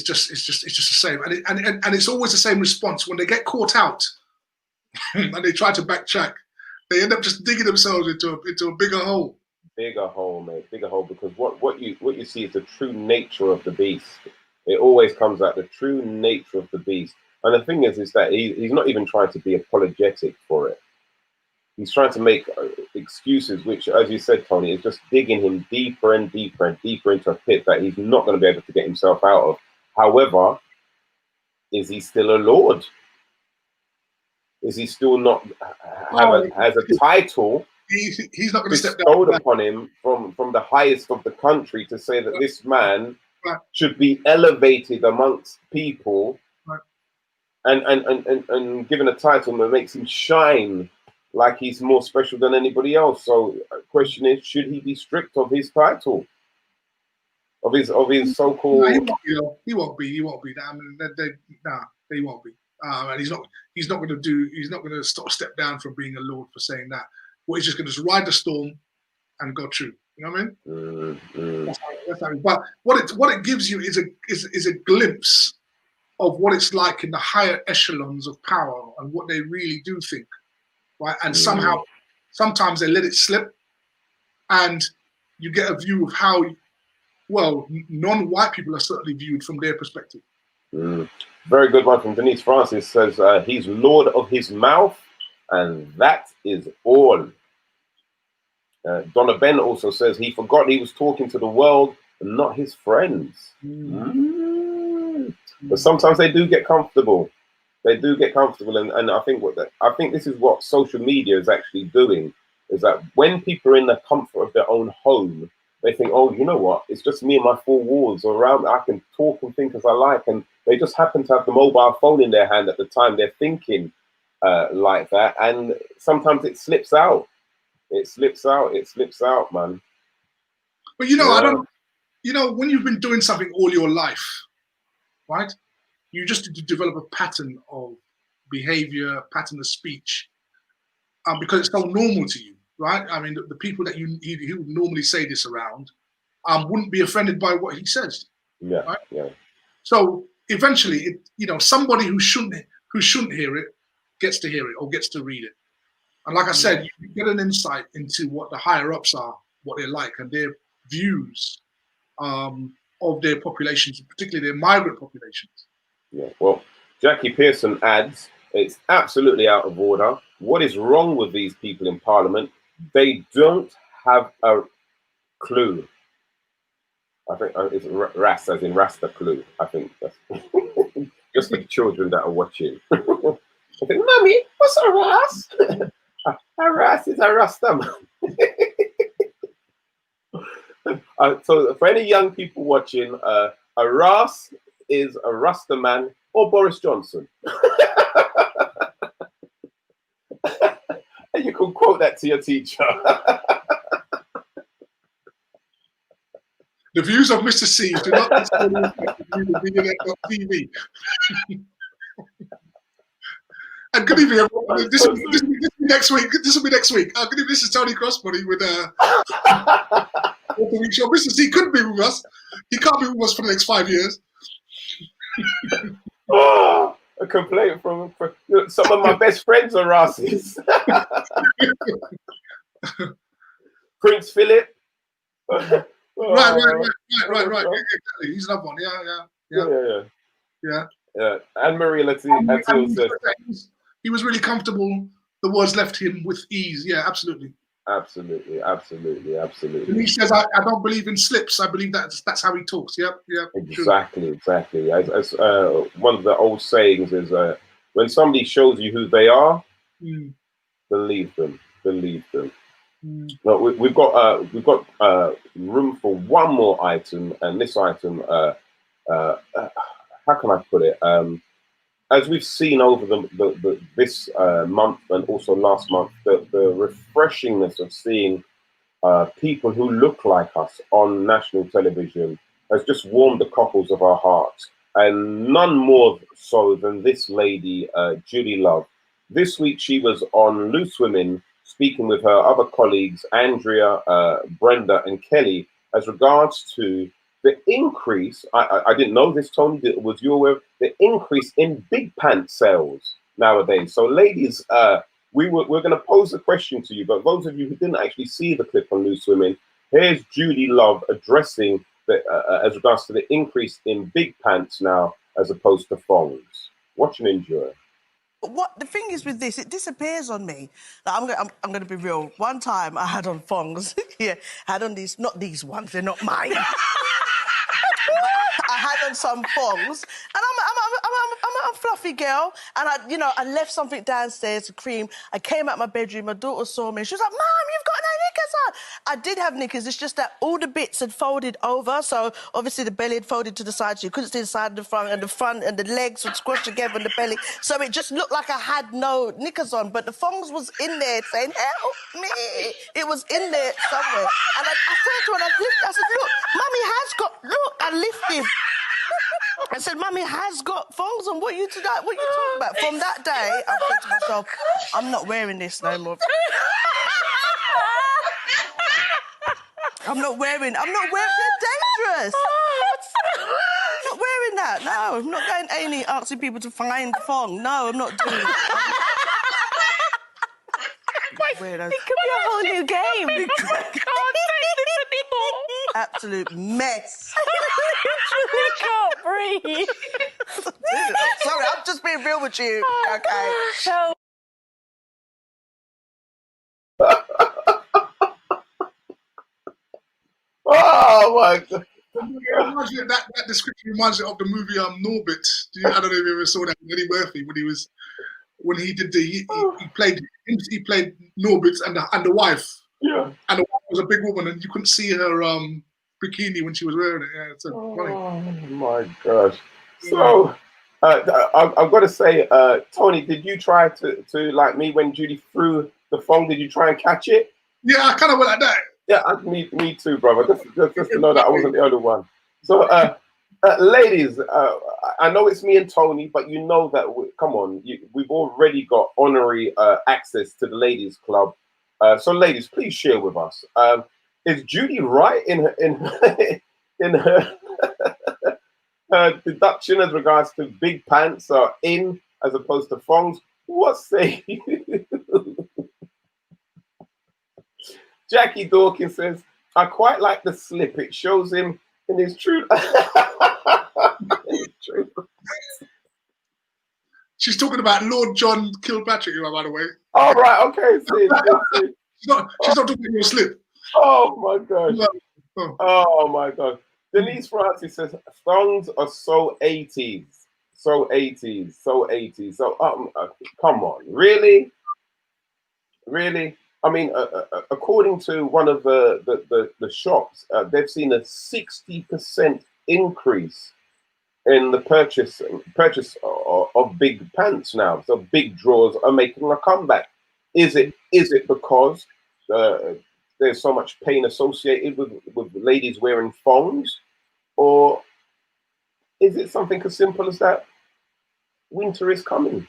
just the same, and it's always the same response when they get caught out and they try to backtrack. They end up just digging themselves into a bigger hole. Bigger hole, mate. Bigger hole, because what you see is the true nature of the beast. It always comes out the true nature of the beast. And the thing is that he's not even trying to be apologetic for it. He's trying to make excuses, which, as you said, Tony, is just digging him deeper and deeper and deeper into a pit that he's not going to be able to get himself out of. However, is he still a lord? Is he still not has a title? He's not going to step down. Bestowed upon him from the highest of the country to say that this man should be elevated amongst people, and given a title that makes him shine like he's more special than anybody else. So the question is, should he be stripped of his title, his No, so-called. he won't be. Though. He won't be. He won't be. I mean, he won't be. And he's not. He's not going to do. He's not going to step down from being a lord for saying that. Well, he's just going to ride the storm and go through. You know what I mean? That's how, but what it gives you is a glimpse of what it's like in the higher echelons of power and what they really do think, right? And sometimes they let it slip, and you get a view of how, well, non-white people are certainly viewed from their perspective. Very good one from Denise Francis. Says he's lord of his mouth, and that is all. Donna Ben also says he forgot he was talking to the world and not his friends. But sometimes they do get comfortable. They do get comfortable, and I think this is what social media is actually doing, is that when people are in the comfort of their own home, they think, oh, you know what? It's just me and my four walls around. I can talk and think as I like, and they just happen to have the mobile phone in their hand at the time they're thinking like that, and sometimes it slips out. It slips out, man. But I don't. When you've been doing something all your life, right? You just develop a pattern of behavior, pattern of speech, because it's so normal to you, right? I mean, the people that he would normally say this around wouldn't be offended by what he says. Yeah, right? yeah. So eventually, somebody who shouldn't hear it gets to hear it or gets to read it. And like I said, you get an insight into what the higher ups are, what they're like, and their views of their populations, particularly their migrant populations. Yeah, well, Jackie Pearson adds, it's absolutely out of order. What is wrong with these people in Parliament? They don't have a clue. I think it's Ras, as in Rasta clue. I think that's just the children that are watching. I think, Mummy, what's a Ras? A Ras is a Rasta man. So for any young people watching, a Ras is a Rasta man or Boris Johnson. And you can quote that to your teacher. The views of Mr. C do not necessarily reflect the views of BNN.TV. And good evening, everyone. This will be next week. This will be next week. Good evening, this is Tony Crossbody with the week show. Mr. C couldn't be with us. He can't be with us for the next 5 years. Oh, a complaint from some of my best friends are Rasses. Prince Philip. Right. Exactly. He's another one. Yeah. And Marie Latil says he was really comfortable. The words left him with ease. Yeah, absolutely. Absolutely. And he says, I don't believe in slips. I believe that's how he talks. Yep. Exactly. As one of the old sayings is, when somebody shows you who they are, believe them. No, we've got room for one more item, and this item, how can I put it? As we've seen over this month and also last month, the refreshingness of seeing people who look like us on national television has just warmed the cockles of our hearts, and none more so than this lady, Judy Love. This week she was on Loose Women, speaking with her other colleagues, Andrea, Brenda, and Kelly, as regards to the increase. I didn't know this, Tony. Was you aware of the increase in big pants sales nowadays? So, ladies, we're going to pose a question to you, but those of you who didn't actually see the clip on Loose Women, here's Judy Love addressing as regards to the increase in big pants now as opposed to thongs. Watch and enjoy. What the thing is with this, it disappears on me. Like, I'm going to be real. One time I had on thongs. Yeah, I had on these, not these ones. They're not mine. I had on some thongs, and I'm a fluffy girl, and I left something downstairs to cream. I came out my bedroom. My daughter saw me. She was like, "Mom, you've got no knickers on." I did have knickers. It's just that all the bits had folded over, so obviously the belly had folded to the side, so you couldn't see the side and the front and the legs would squash together in the belly, so it just looked like I had no knickers on. But the thongs was in there saying, "Help me!" It was in there somewhere, and I turned to her and I said, "Look, Mummy has got look." I lifted. I said, Mummy has got thongs on. What are you talking about? From that day, I thought to myself, I'm not wearing this no more. I'm not wearing, they're dangerous. I'm not wearing that, no. I'm not going A&E asking people to find thong. No, I'm not doing it. Weirdo. It could be a whole new game. I can't take this anymore. Absolute mess. I literally can't breathe. Sorry, I'm just being real with you. Okay. So Oh my God. That description reminds me of the movie Norbit. I don't know if you ever saw that with Eddie Murphy when he did he played Norbit and the wife. Yeah. And the wife was a big woman, and you couldn't see her bikini when she was wearing it. Yeah, it's funny. Oh my gosh. So I've got to say, Tony, did you try to like me when Judy threw the phone? Did you try and catch it? Yeah, I kind of went like that. Yeah, me too, brother. Just to know that I wasn't the only one. So, ladies, I know it's me and Tony, but you know that come on, we've already got honorary access to the ladies' club. So, ladies, please share with us. Is Judy right in her her deduction as regards to big pants are in as opposed to thongs? What say you? Jackie Dawkins says, I quite like the slip. It shows him in his true. She's talking about Lord John Kilpatrick, by the way. Oh, right. Okay. See. She's not talking about your slip. Oh, my gosh. Oh, my God. Denise Francis says, thongs are so 80s. So 80s. So 80s. So, come on. Really? Really? I mean, according to one of the shops, they've seen a 60% increase in the purchase of big pants now. So big drawers are making a comeback. Is it because there's so much pain associated with ladies wearing thongs, or is it something as simple as that? Winter is coming,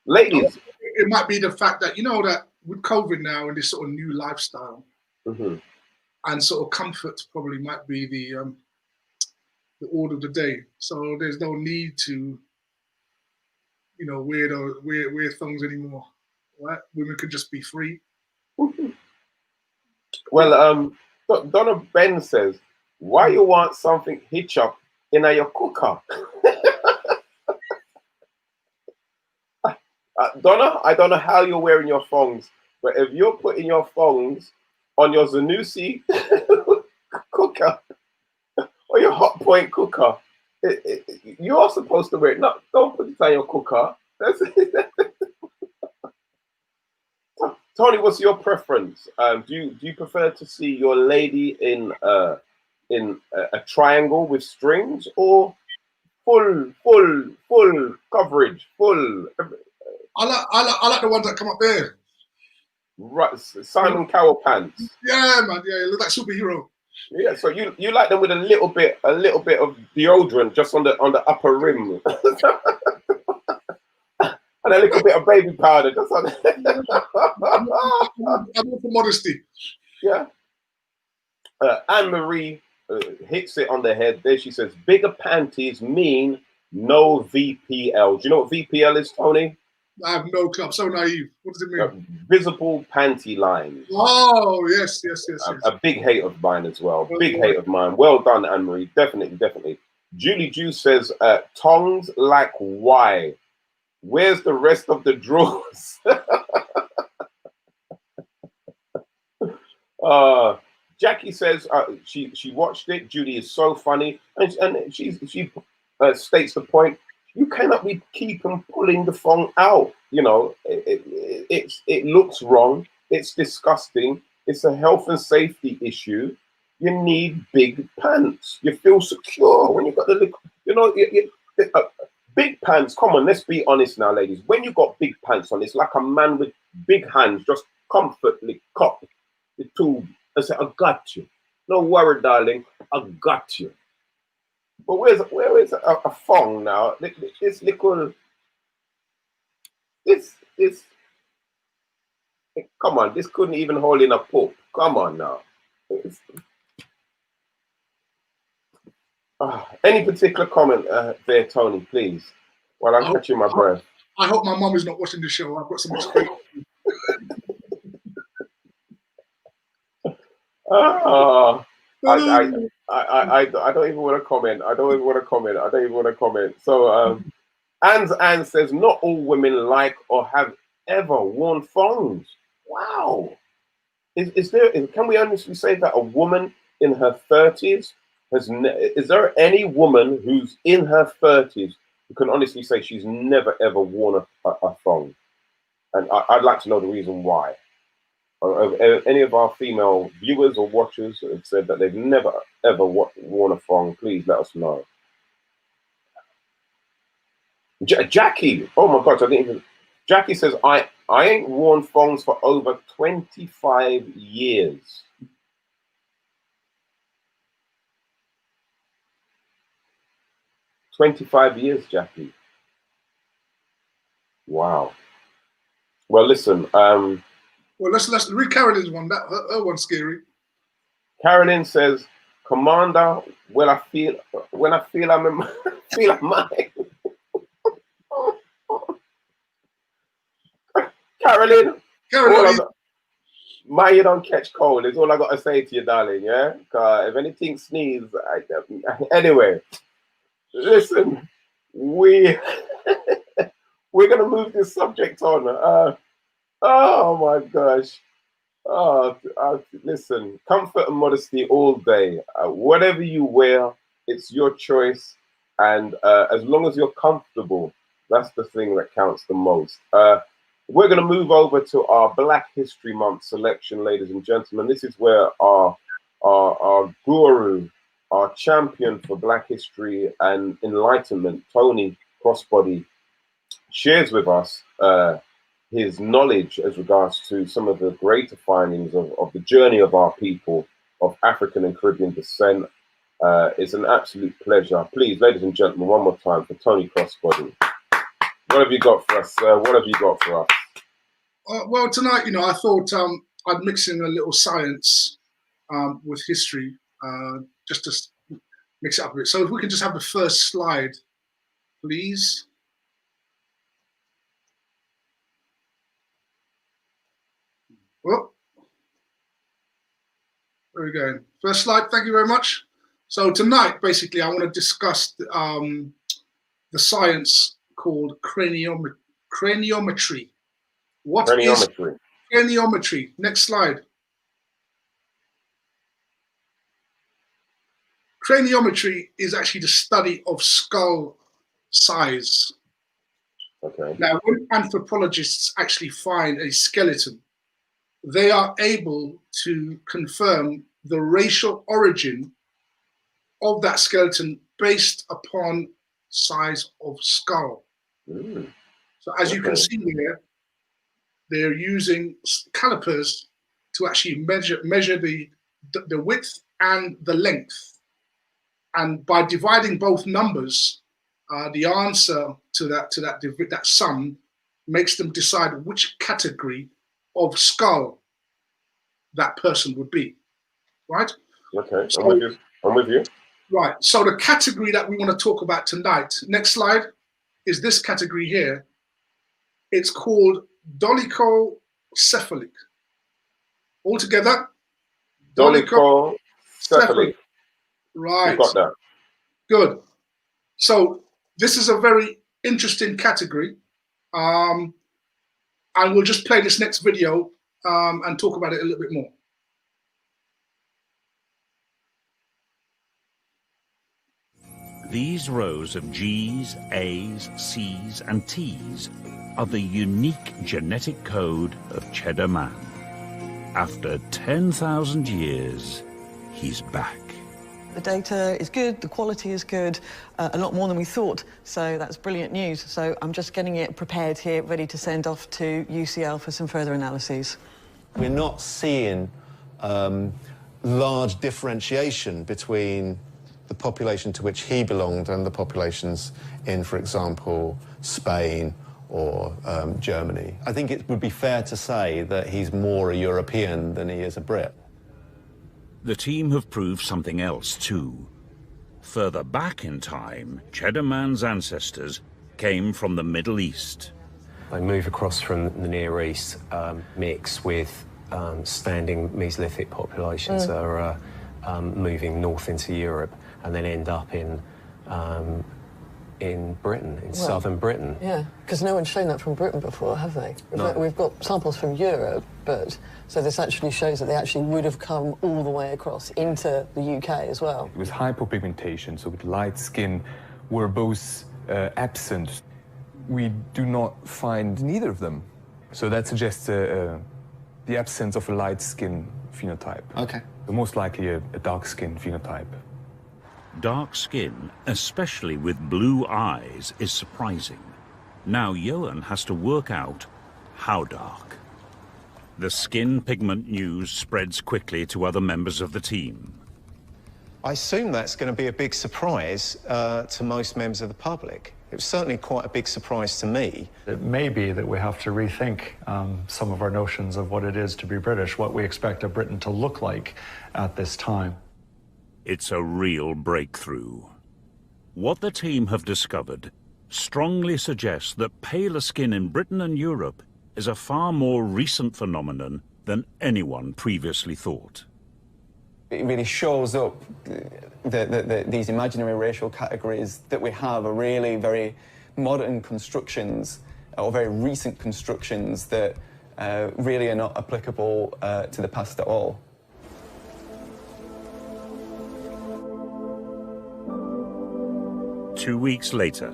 ladies. It might be the fact that, that with COVID now and this sort of new lifestyle, and sort of comfort probably might be the order of the day. So there's no need to, wear thongs anymore. Right? Women could just be free. Well, Donna Ben says, why you want something hitch up in your cooker? Donna, I don't know how you're wearing your thongs, but if you're putting your thongs on your Zanussi cooker or your Hot Point cooker, you're supposed to wear it. No, don't put it on your cooker. Tony, what's your preference? Do you prefer to see your lady in a triangle with strings, or full coverage, full? I like the ones that come up there. Right, Simon Cowell pants. Yeah, man. Yeah, you look like superhero. Yeah, so you like them with a little bit of deodorant just on the upper rim, and a little bit of baby powder just on. I'm for modesty. Yeah. Anne Marie hits it on the head. There she says, bigger panties mean no VPL. Do you know what VPL is, Tony? I have no clue. I'm so naive. What does it mean? Visible panty lines. Oh, yes. A big hate of mine as well. Big hate of mine. Well done, Anne Marie. Definitely. Julie Juice says, tongs like why? Where's the rest of the drawers? Jackie says she watched it. Judy is so funny, and she states the point. You cannot be keeping pulling the thong out. It looks wrong. It's disgusting. It's a health and safety issue. You need big pants. You feel secure when you got the big pants. Come on, let's be honest now, ladies. When you got big pants on, it's like a man with big hands just comfortably cop the tube and say, I got you. No worry, darling. I got you. But where is a thong now? This little, this. Come on, this couldn't even hold in a poop. Come on now. Any particular comment there, Tony, please? While I'm catching my breath. I hope my mum is not watching the show. I've got some explain. I don't even want to comment. I don't even want to comment. So Anne says not all women like or have ever worn thongs. Wow. Can we honestly say that a woman in her 30s is there any woman who's in her 30s who can honestly say she's never ever worn a thong? And I'd like to know the reason why. Any of our female viewers or watchers have said that they've never ever worn a thong, please let us know. Jackie, oh my gosh, I didn't even. Jackie says I ain't worn thongs for over 25 years. "25 years, Jackie." Wow. Well, listen. Well, let's read Carolyn's one. That her one's scary. Carolyn says, "Commander, when I feel I'm in feel I'm mine." Carolyn, man, you don't catch cold. Is all I got to say to you, darling. Yeah, if anything sneeze, anyway. Listen, we're gonna move this subject on. Oh my gosh. Listen, comfort and modesty all day. Whatever you wear, it's your choice, and as long as you're comfortable, that's the thing that counts the most. We're going to move over to our Black History Month selection, ladies and gentlemen. This is where our guru, our champion for Black history and enlightenment, Tony Crossbody, shares with us his knowledge as regards to some of the greater findings of the journey of our people of African and Caribbean descent. It's an absolute pleasure. Please, ladies and gentlemen, one more time for Tony Crossbody. What have you got for us, sir? What have you got for us? Well, tonight, I thought I'd mix in a little science with history, just to mix it up a bit. So if we can just have the first slide, please. Well, there we go. First slide, thank you very much. So tonight, basically, I want to discuss the science called craniometry. What is craniometry? Next slide. Craniometry is actually the study of skull size. Okay. Now, when anthropologists actually find a skeleton, they are able to confirm the racial origin of that skeleton based upon size of skull. So as you can see there, they're using calipers to actually measure the width and the length. And by dividing both numbers, the answer to that sum makes them decide which category of skull that person would be, right? Okay, so, I'm with you. Right, so the category that we want to talk about tonight, next slide, is this category here. It's called dolichocephalic. All together? Dolichocephalic. Right. You got that. Good. So this is a very interesting category. And we'll just play this next video and talk about it a little bit more. These rows of G's, A's, C's, and T's are the unique genetic code of Cheddar Man. After 10,000 years, he's back. The data is good, the quality is good, a lot more than we thought, so that's brilliant news. So I'm just getting it prepared here, ready to send off to UCL for some further analyses. We're not seeing large differentiation between the population to which he belonged and the populations in, for example, Spain or Germany. I think it would be fair to say that he's more a European than he is a Brit. The team have proved something else too. Further back in time, Cheddar Man's ancestors came from the Middle East. They move across from the Near East, mix with standing Mesolithic populations that are moving north into Europe, and then end up in Britain, in southern Britain. Yeah, because no one's shown that from Britain before, have they? No. We've got samples from Europe, but so this actually shows that they actually would have come all the way across into the UK as well. With hypopigmentation, so with light skin, were both absent. We do not find neither of them. So that suggests the absence of a light skin phenotype. Okay. Most likely a dark skin phenotype. Dark skin, especially with blue eyes, is surprising. Now Johan has to work out how dark. The skin pigment news spreads quickly to other members of the team. I assume that's going to be a big surprise to most members of the public. It was certainly quite a big surprise to me. It may be that we have to rethink some of our notions of what it is to be British, what we expect a Britain to look like at this time. It's a real breakthrough. What the team have discovered strongly suggests that paler skin in Britain and Europe is a far more recent phenomenon than anyone previously thought. It really shows up that these imaginary racial categories that we have are really very modern constructions, or very recent constructions that really are not applicable to the past at all. Two weeks later,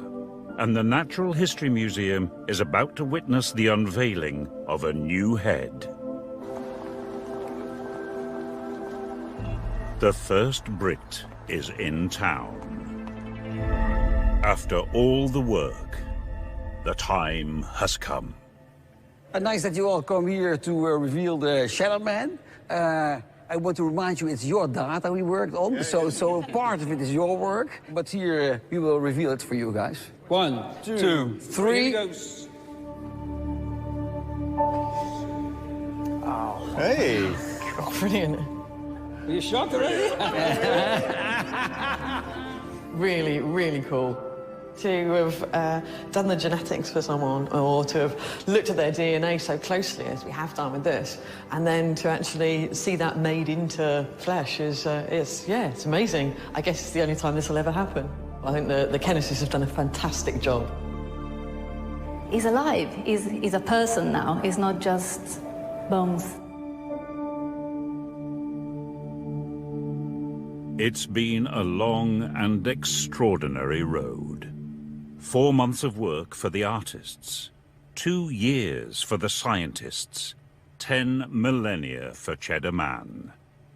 and the Natural History Museum is about to witness the unveiling of a new head. The first Brit is in town. After all the work, the time has come. Nice that you all come here to reveal the Cheddar Man. I want to remind you, it's your data we worked on, so part of it is your work. But here, we will reveal it for you guys. 1, 2, 3. Oh. Hey! God, brilliant. Are you shocked already? Really, really cool. To have done the genetics for someone, or to have looked at their DNA so closely as we have done with this, and then to actually see that made into flesh is, it's amazing. I guess it's the only time this will ever happen. I think the Kennesis have done a fantastic job. He's alive. He's a person now. He's not just bones. It's been a long and extraordinary road. 4 months of work for the artists, 2 years for the scientists, 10 millennia for Cheddar Man,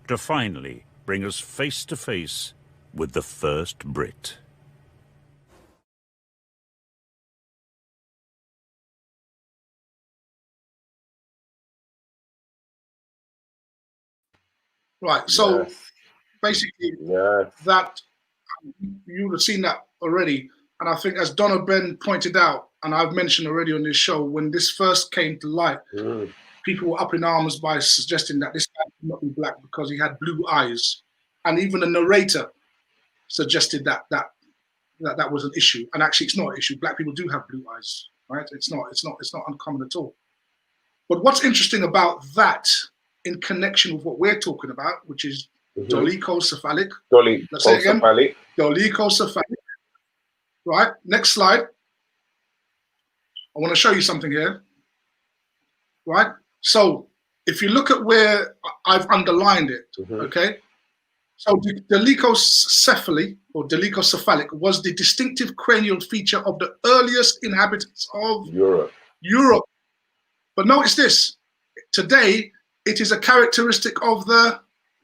to finally bring us face to face with the first Brit. Right, so basically that, you would have seen that already. And I think, as Donna Ben pointed out, and I've mentioned already on this show, when this first came to light, people were up in arms by suggesting that this guy could not be black because he had blue eyes. And even the narrator suggested that was an issue. And actually, it's not an issue. Black people do have blue eyes, right? It's not uncommon at all. But what's interesting about that, in connection with what we're talking about, which is dolichocephalic. Let's say it again. Dolichocephalic. Right, next slide. I want to show you something here. Right, so if you look at where I've underlined it, okay? So dolichocephaly, or dolichocephalic, was the distinctive cranial feature of the earliest inhabitants of Europe. But notice this, today, it is a characteristic of the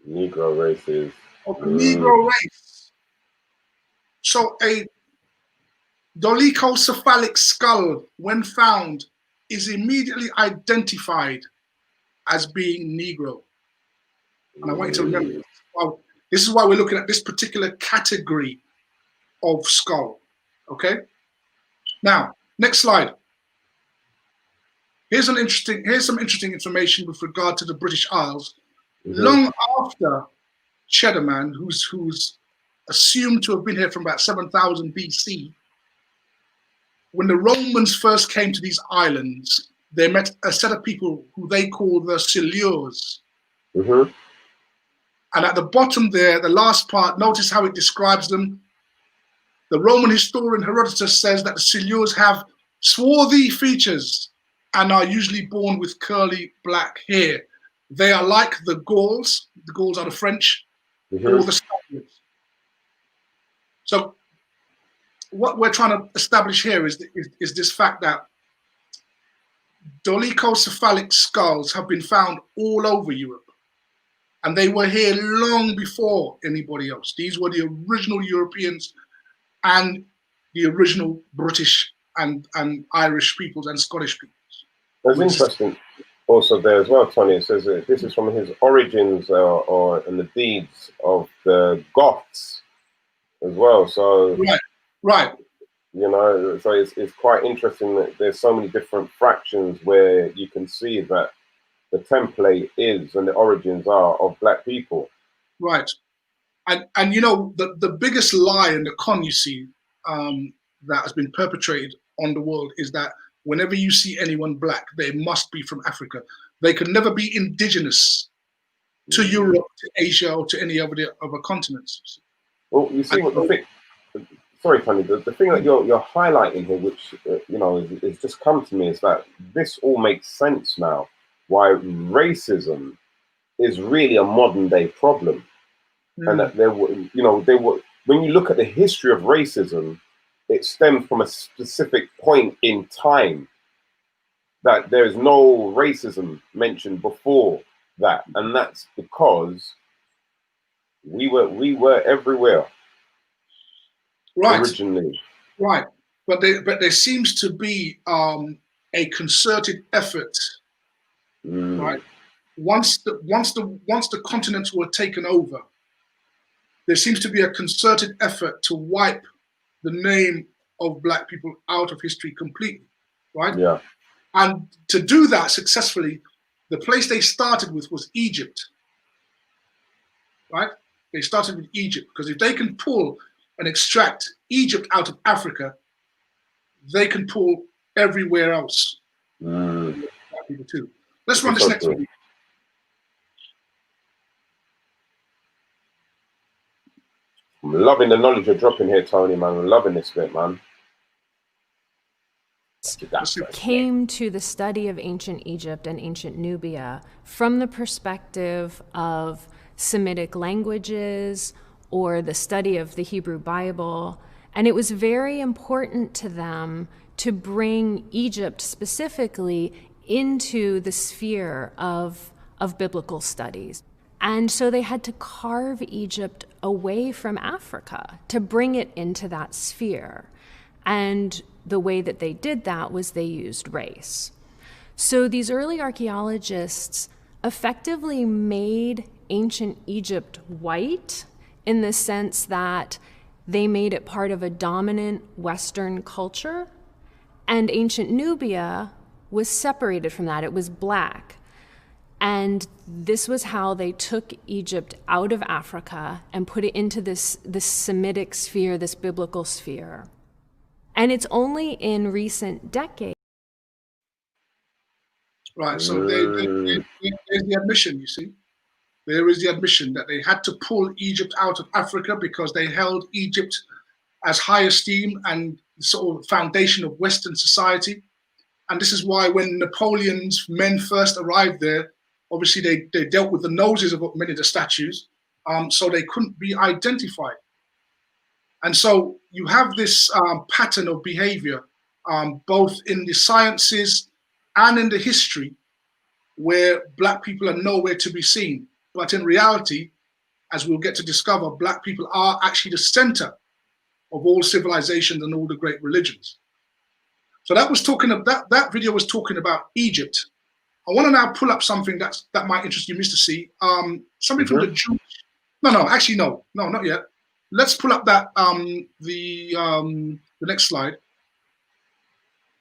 Negro races. Of the Negro race. So a dolichocephalic skull, when found, is immediately identified as being Negro. And I want you to remember, this is why we're looking at this particular category of skull. Okay. Now, next slide. Here's some interesting information with regard to the British Isles. Long after Cheddar Man, who's assumed to have been here from about 7000 BC, when the Romans first came to these islands, they met a set of people who they call the Silures. And at the bottom there, the last part, notice how it describes them. The Roman historian Herodotus says that the Silures have swarthy features and are usually born with curly black hair. They are like the Gauls. The Gauls are the French, or the Spaniards. So what we're trying to establish here is this fact that dolichocephalic skulls have been found all over Europe. And they were here long before anybody else. These were the original Europeans and the original British and Irish peoples and Scottish peoples. That's interesting also there as well, Tony. It says that this is from his origins or in the deeds of the Goths as well. So right. You know, so it's quite interesting that there's so many different fractions where you can see that the template is and the origins are of black people. Right. And you know, the biggest lie and the con you see that has been perpetrated on the world is that whenever you see anyone black, they must be from Africa. They can never be indigenous to Europe, to Asia, or to any other continents. Well, you see what the thing. Sorry, Tony. The thing that you're highlighting here, which you know, is just come to me, is that this all makes sense now. Why racism is really a modern day problem, and that there were, you know, when you look at the history of racism, it stems from a specific point in time. That there is no racism mentioned before that, and that's because we were everywhere. Right. Originally. Right. But there seems to be a concerted effort. Right. Once the continents were taken over, there seems to be a concerted effort to wipe the name of black people out of history completely. Right. Yeah. And to do that successfully, the place they started with was Egypt. Right. They started with Egypt because if they can pull and extract Egypt out of Africa, they can pull everywhere else. People too. Let's run this next one. I'm loving the knowledge you're dropping here, Tony, man. I'm loving this bit, man. Came to the study of ancient Egypt and ancient Nubia from the perspective of Semitic languages, or the study of the Hebrew Bible. And it was very important to them to bring Egypt specifically into the sphere of biblical studies. And so they had to carve Egypt away from Africa to bring it into that sphere. And the way that they did that was they used race. So these early archaeologists effectively made ancient Egypt white, in the sense that they made it part of a dominant Western culture, and ancient Nubia was separated from that. It was black. And this was how they took Egypt out of Africa and put it into this Semitic sphere, this biblical sphere. And it's only in recent decades. Right, so there's the admission, you see. There is the admission that they had to pull Egypt out of Africa because they held Egypt as high esteem and sort of foundation of Western society. And this is why when Napoleon's men first arrived there, obviously they dealt with the noses of many of the statues, so they couldn't be identified. And so you have this pattern of behavior, both in the sciences and in the history, where black people are nowhere to be seen. But in reality, as we'll get to discover, black people are actually the center of all civilizations and all the great religions. So that was talking about, that video was talking about Egypt. I want to now pull up something that might interest you, Mr. C. Something from the Jewish. Actually, no, not yet. Let's pull up that the next slide.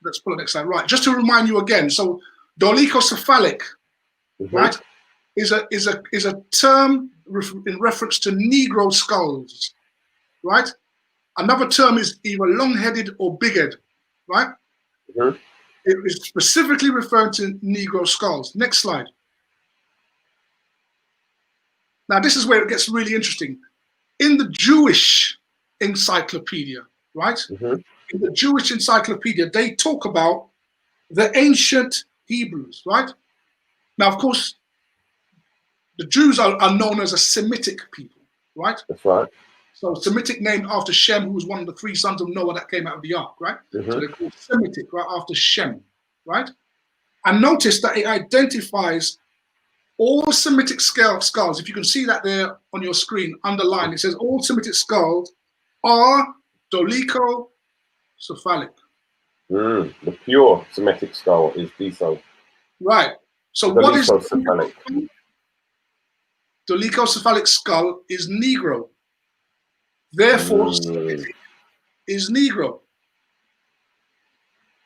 Let's pull the next slide. Right, just to remind you again. So, dolichocephalic, right, is a term in reference to Negro skulls, right? Another term is either long-headed or big-headed, right? It is specifically referring to Negro skulls. Next slide. Now, this is where it gets really interesting. In the Jewish encyclopedia, right? In the Jewish encyclopedia, they talk about the ancient Hebrews, right? Now, of course, the Jews are known as a Semitic people, right? That's right. So Semitic named after Shem, who was one of the 3 sons of Noah that came out of the ark, right? So they're called Semitic, right, after Shem, right? And notice that it identifies all Semitic skulls. If you can see that there on your screen, underlined, it says all Semitic skulls are dolichocephalic. The pure Semitic skull is deso. Right. So what is dolichocephalic skull is Negro. Therefore, Semitic is Negro.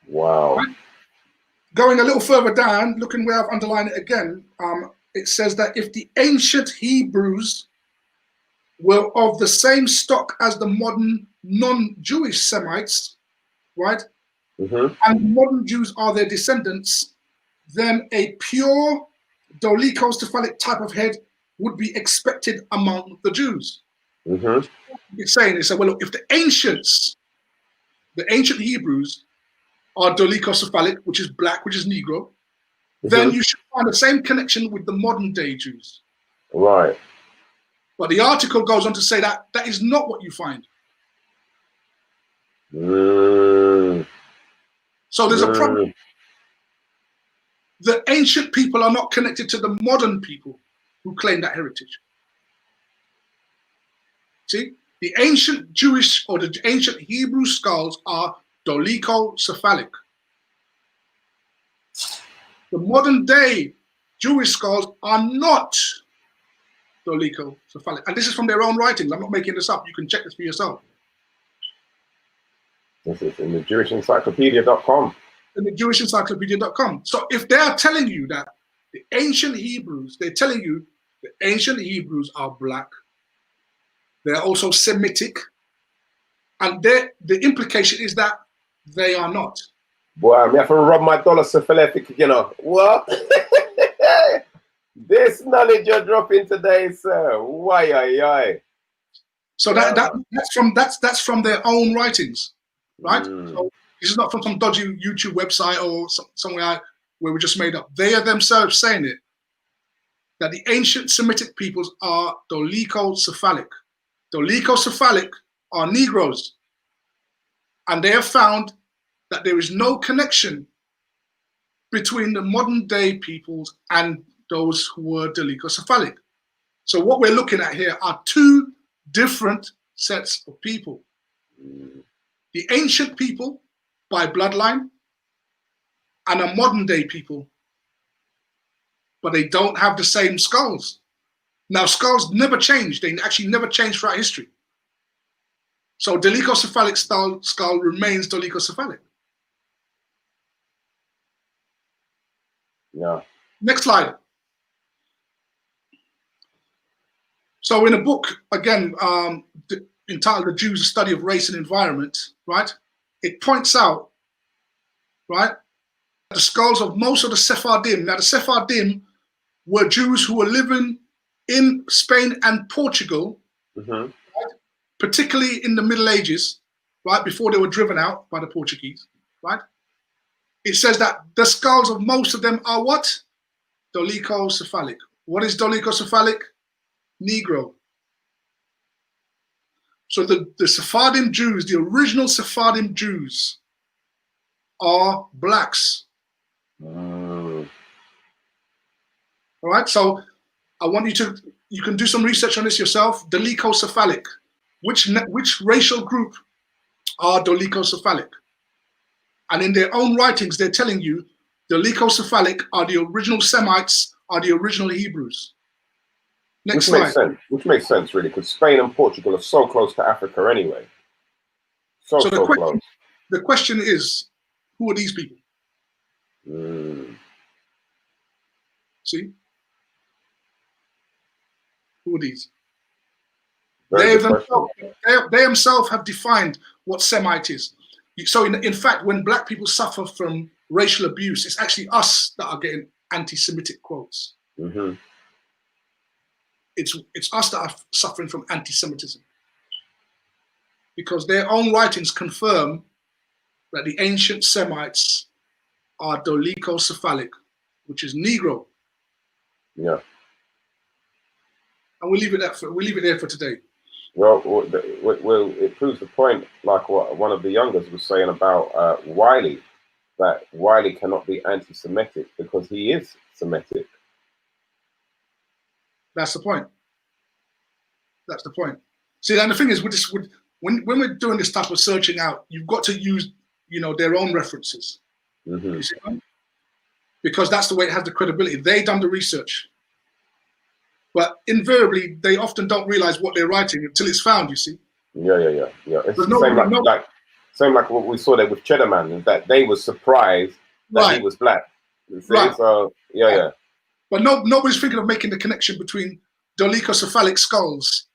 Wow. Right? Going a little further down, looking where I've underlined it again, it says that if the ancient Hebrews were of the same stock as the modern non-Jewish Semites, right, and modern Jews are their descendants, then a pure dolichocephalic type of head would be expected among the Jews. It's saying, well, look, if the ancient Hebrews are dolichocephalic, which is black, which is Negro, then you should find the same connection with the modern day Jews. Right. But the article goes on to say that that is not what you find. So there's a problem. The ancient people are not connected to the modern people who claim that heritage. See, the ancient Jewish or the ancient Hebrew skulls are dolichocephalic. The modern day Jewish skulls are not dolichocephalic. And this is from their own writings. I'm not making this up. You can check this for yourself. This is in the JewishEncyclopedia.com. In the JewishEncyclopedia.com. So if they are telling you that the ancient Hebrews, they're telling you the ancient Hebrews are black, they're also Semitic, and the implication is that they are not. Boy, I have to rub my dollar syphilitic, you know. What? This knowledge you're dropping today, sir. Why? So that's from their own writings, right? So this is not from some dodgy YouTube website or somewhere where we just made up. They are themselves saying it, that the ancient Semitic peoples are dolichocephalic. Dolichocephalic are Negroes, and they have found that there is no connection between the modern day peoples and those who were dolichocephalic. So what we're looking at here are 2 different sets of people. The ancient people by bloodline and a modern day people, but they don't have the same skulls. Now, skulls never change. They actually never change throughout history. So dolichocephalic skull remains dolichocephalic. Yeah. Next slide. So in a book, again, entitled The Jews, A Study of Race and Environment, right, it points out, right, the skulls of most of the Sephardim. Now, the Sephardim were Jews who were living in Spain and Portugal, right, particularly in the Middle Ages, right, before they were driven out by the Portuguese, right? It says that the skulls of most of them are what? Dolichocephalic. What is dolichocephalic? Negro. So the Sephardim Jews, the original Sephardim Jews, are blacks. All right, so I want you can do some research on this yourself. Dolichocephalic. Which racial group are dolichocephalic? And in their own writings, they're telling you dolichocephalic are the original Semites, are the original Hebrews. Next Which slide. makes sense. Which makes sense, really, because Spain and Portugal are so close to Africa anyway. So close. The question is, who are these people? See? Who are these? They themselves have defined what Semite is. So in fact, when black people suffer from racial abuse, it's actually us that are getting anti-Semitic quotes. It's us that are suffering from anti-Semitism. Because their own writings confirm that the ancient Semites are dolichocephalic, which is Negro. Yeah. And we'll leave it there for today. Well, it proves the point, like what one of the youngers was saying about Wiley, that Wiley cannot be anti-Semitic because he is Semitic. That's the point. That's the point. See, and the thing is, when we're doing this type of searching out, you've got to use, their own references. You see what? Because that's the way it has the credibility. They done the research. But invariably, they often don't realize what they're writing until it's found, you see. Yeah. It's the same like what we saw there with Cheddar Man, is that they were surprised that he was black. Right. So, yeah. But nobody's thinking of making the connection between dolichocephalic skulls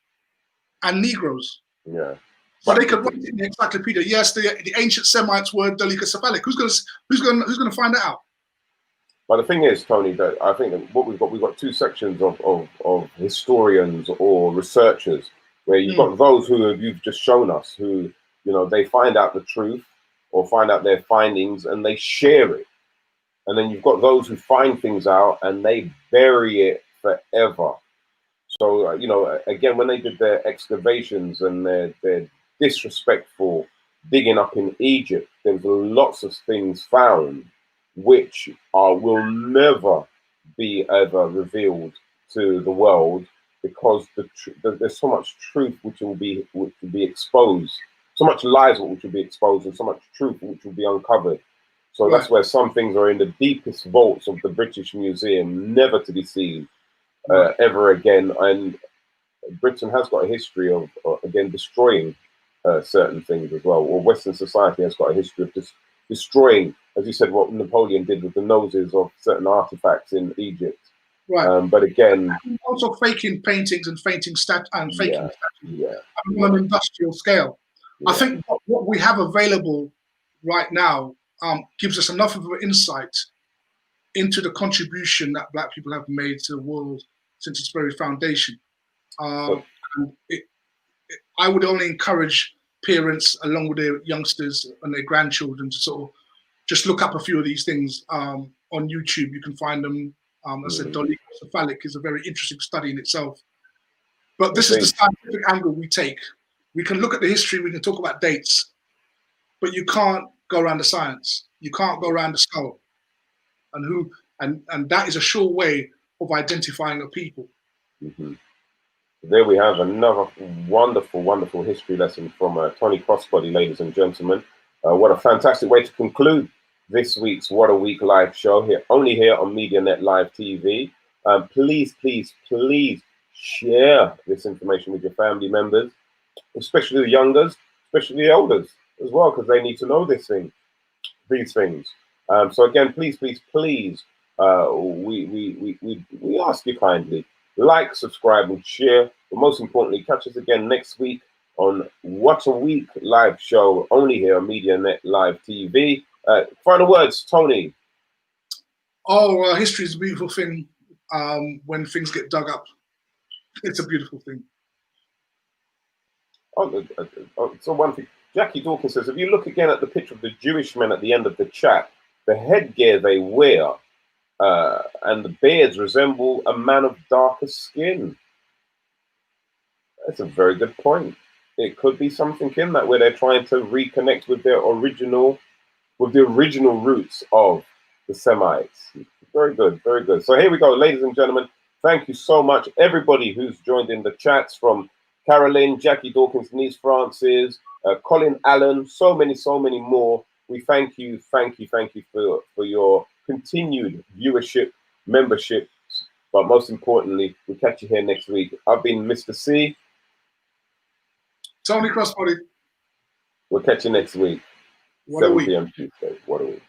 and Negroes. Yeah. So they could write it in the encyclopedia. Yes, the ancient Semites were dolichocephalic. Who's gonna find that out? But the thing is, Tony, that I think that what we've got two sections of historians or researchers, where you've got those who you've just shown us, who, they find out the truth or find out their findings and they share it. And then you've got those who find things out and they bury it forever. So, again, when they did their excavations and their disrespectful digging up in Egypt, there's lots of things found which will never be ever revealed to the world, because there's so much truth which will be exposed, so much lies which will be exposed, and so much truth which will be uncovered. So that's where some things are in the deepest vaults of the British Museum, never to be seen ever again. And Britain has got a history of again destroying certain things as well, or Western society has got a history of destroying, as you said, what Napoleon did with the noses of certain artifacts in Egypt. Right. But again, also faking paintings and faking statues on an industrial scale. I think what we have available right now gives us enough of an insight into the contribution that black people have made to the world since its very foundation. I would only encourage parents, along with their youngsters and their grandchildren, to sort of just look up a few of these things on YouTube. You can find them. As I said, dolichocephalic is a very interesting study in itself. But this is the scientific angle we take. We can look at the history, we can talk about dates, but you can't go around the science. You can't go around the skull. And that is a sure way of identifying a people. There we have another wonderful, wonderful history lesson from Tony Crossbody, ladies and gentlemen. What a fantastic way to conclude this week's What a Week live show, only here on MediaNet Live TV. Please share this information with your family members, especially the youngers, especially the elders as well, because they need to know these things. So again, please, we ask you kindly, like, subscribe, and share. But most importantly, catch us again next week on What a Week live show, only here on MediaNet Live TV. Final words, Tony. History is a beautiful thing. When things get dug up, it's a beautiful thing. So one thing, Jackie Dawkins says, if you look again at the picture of the Jewish men at the end of the chat, the headgear they wear and the beards resemble a man of darker skin. That's a very good point. It could be something in that where they're trying to reconnect with their original, with the original roots of the Semites. Very good, very good. So here we go, ladies and gentlemen. Thank you so much, everybody who's joined in the chats, from Carolyn, Jackie Dawkins, Denise Francis, Colin Allen, so many more. We thank you for your continued viewership, membership, but most importantly, we'll catch you here next week. I've been Mr. C. Tony Crossbody. We'll catch you next week. What a 7 week. p.m. Tuesday. What a week.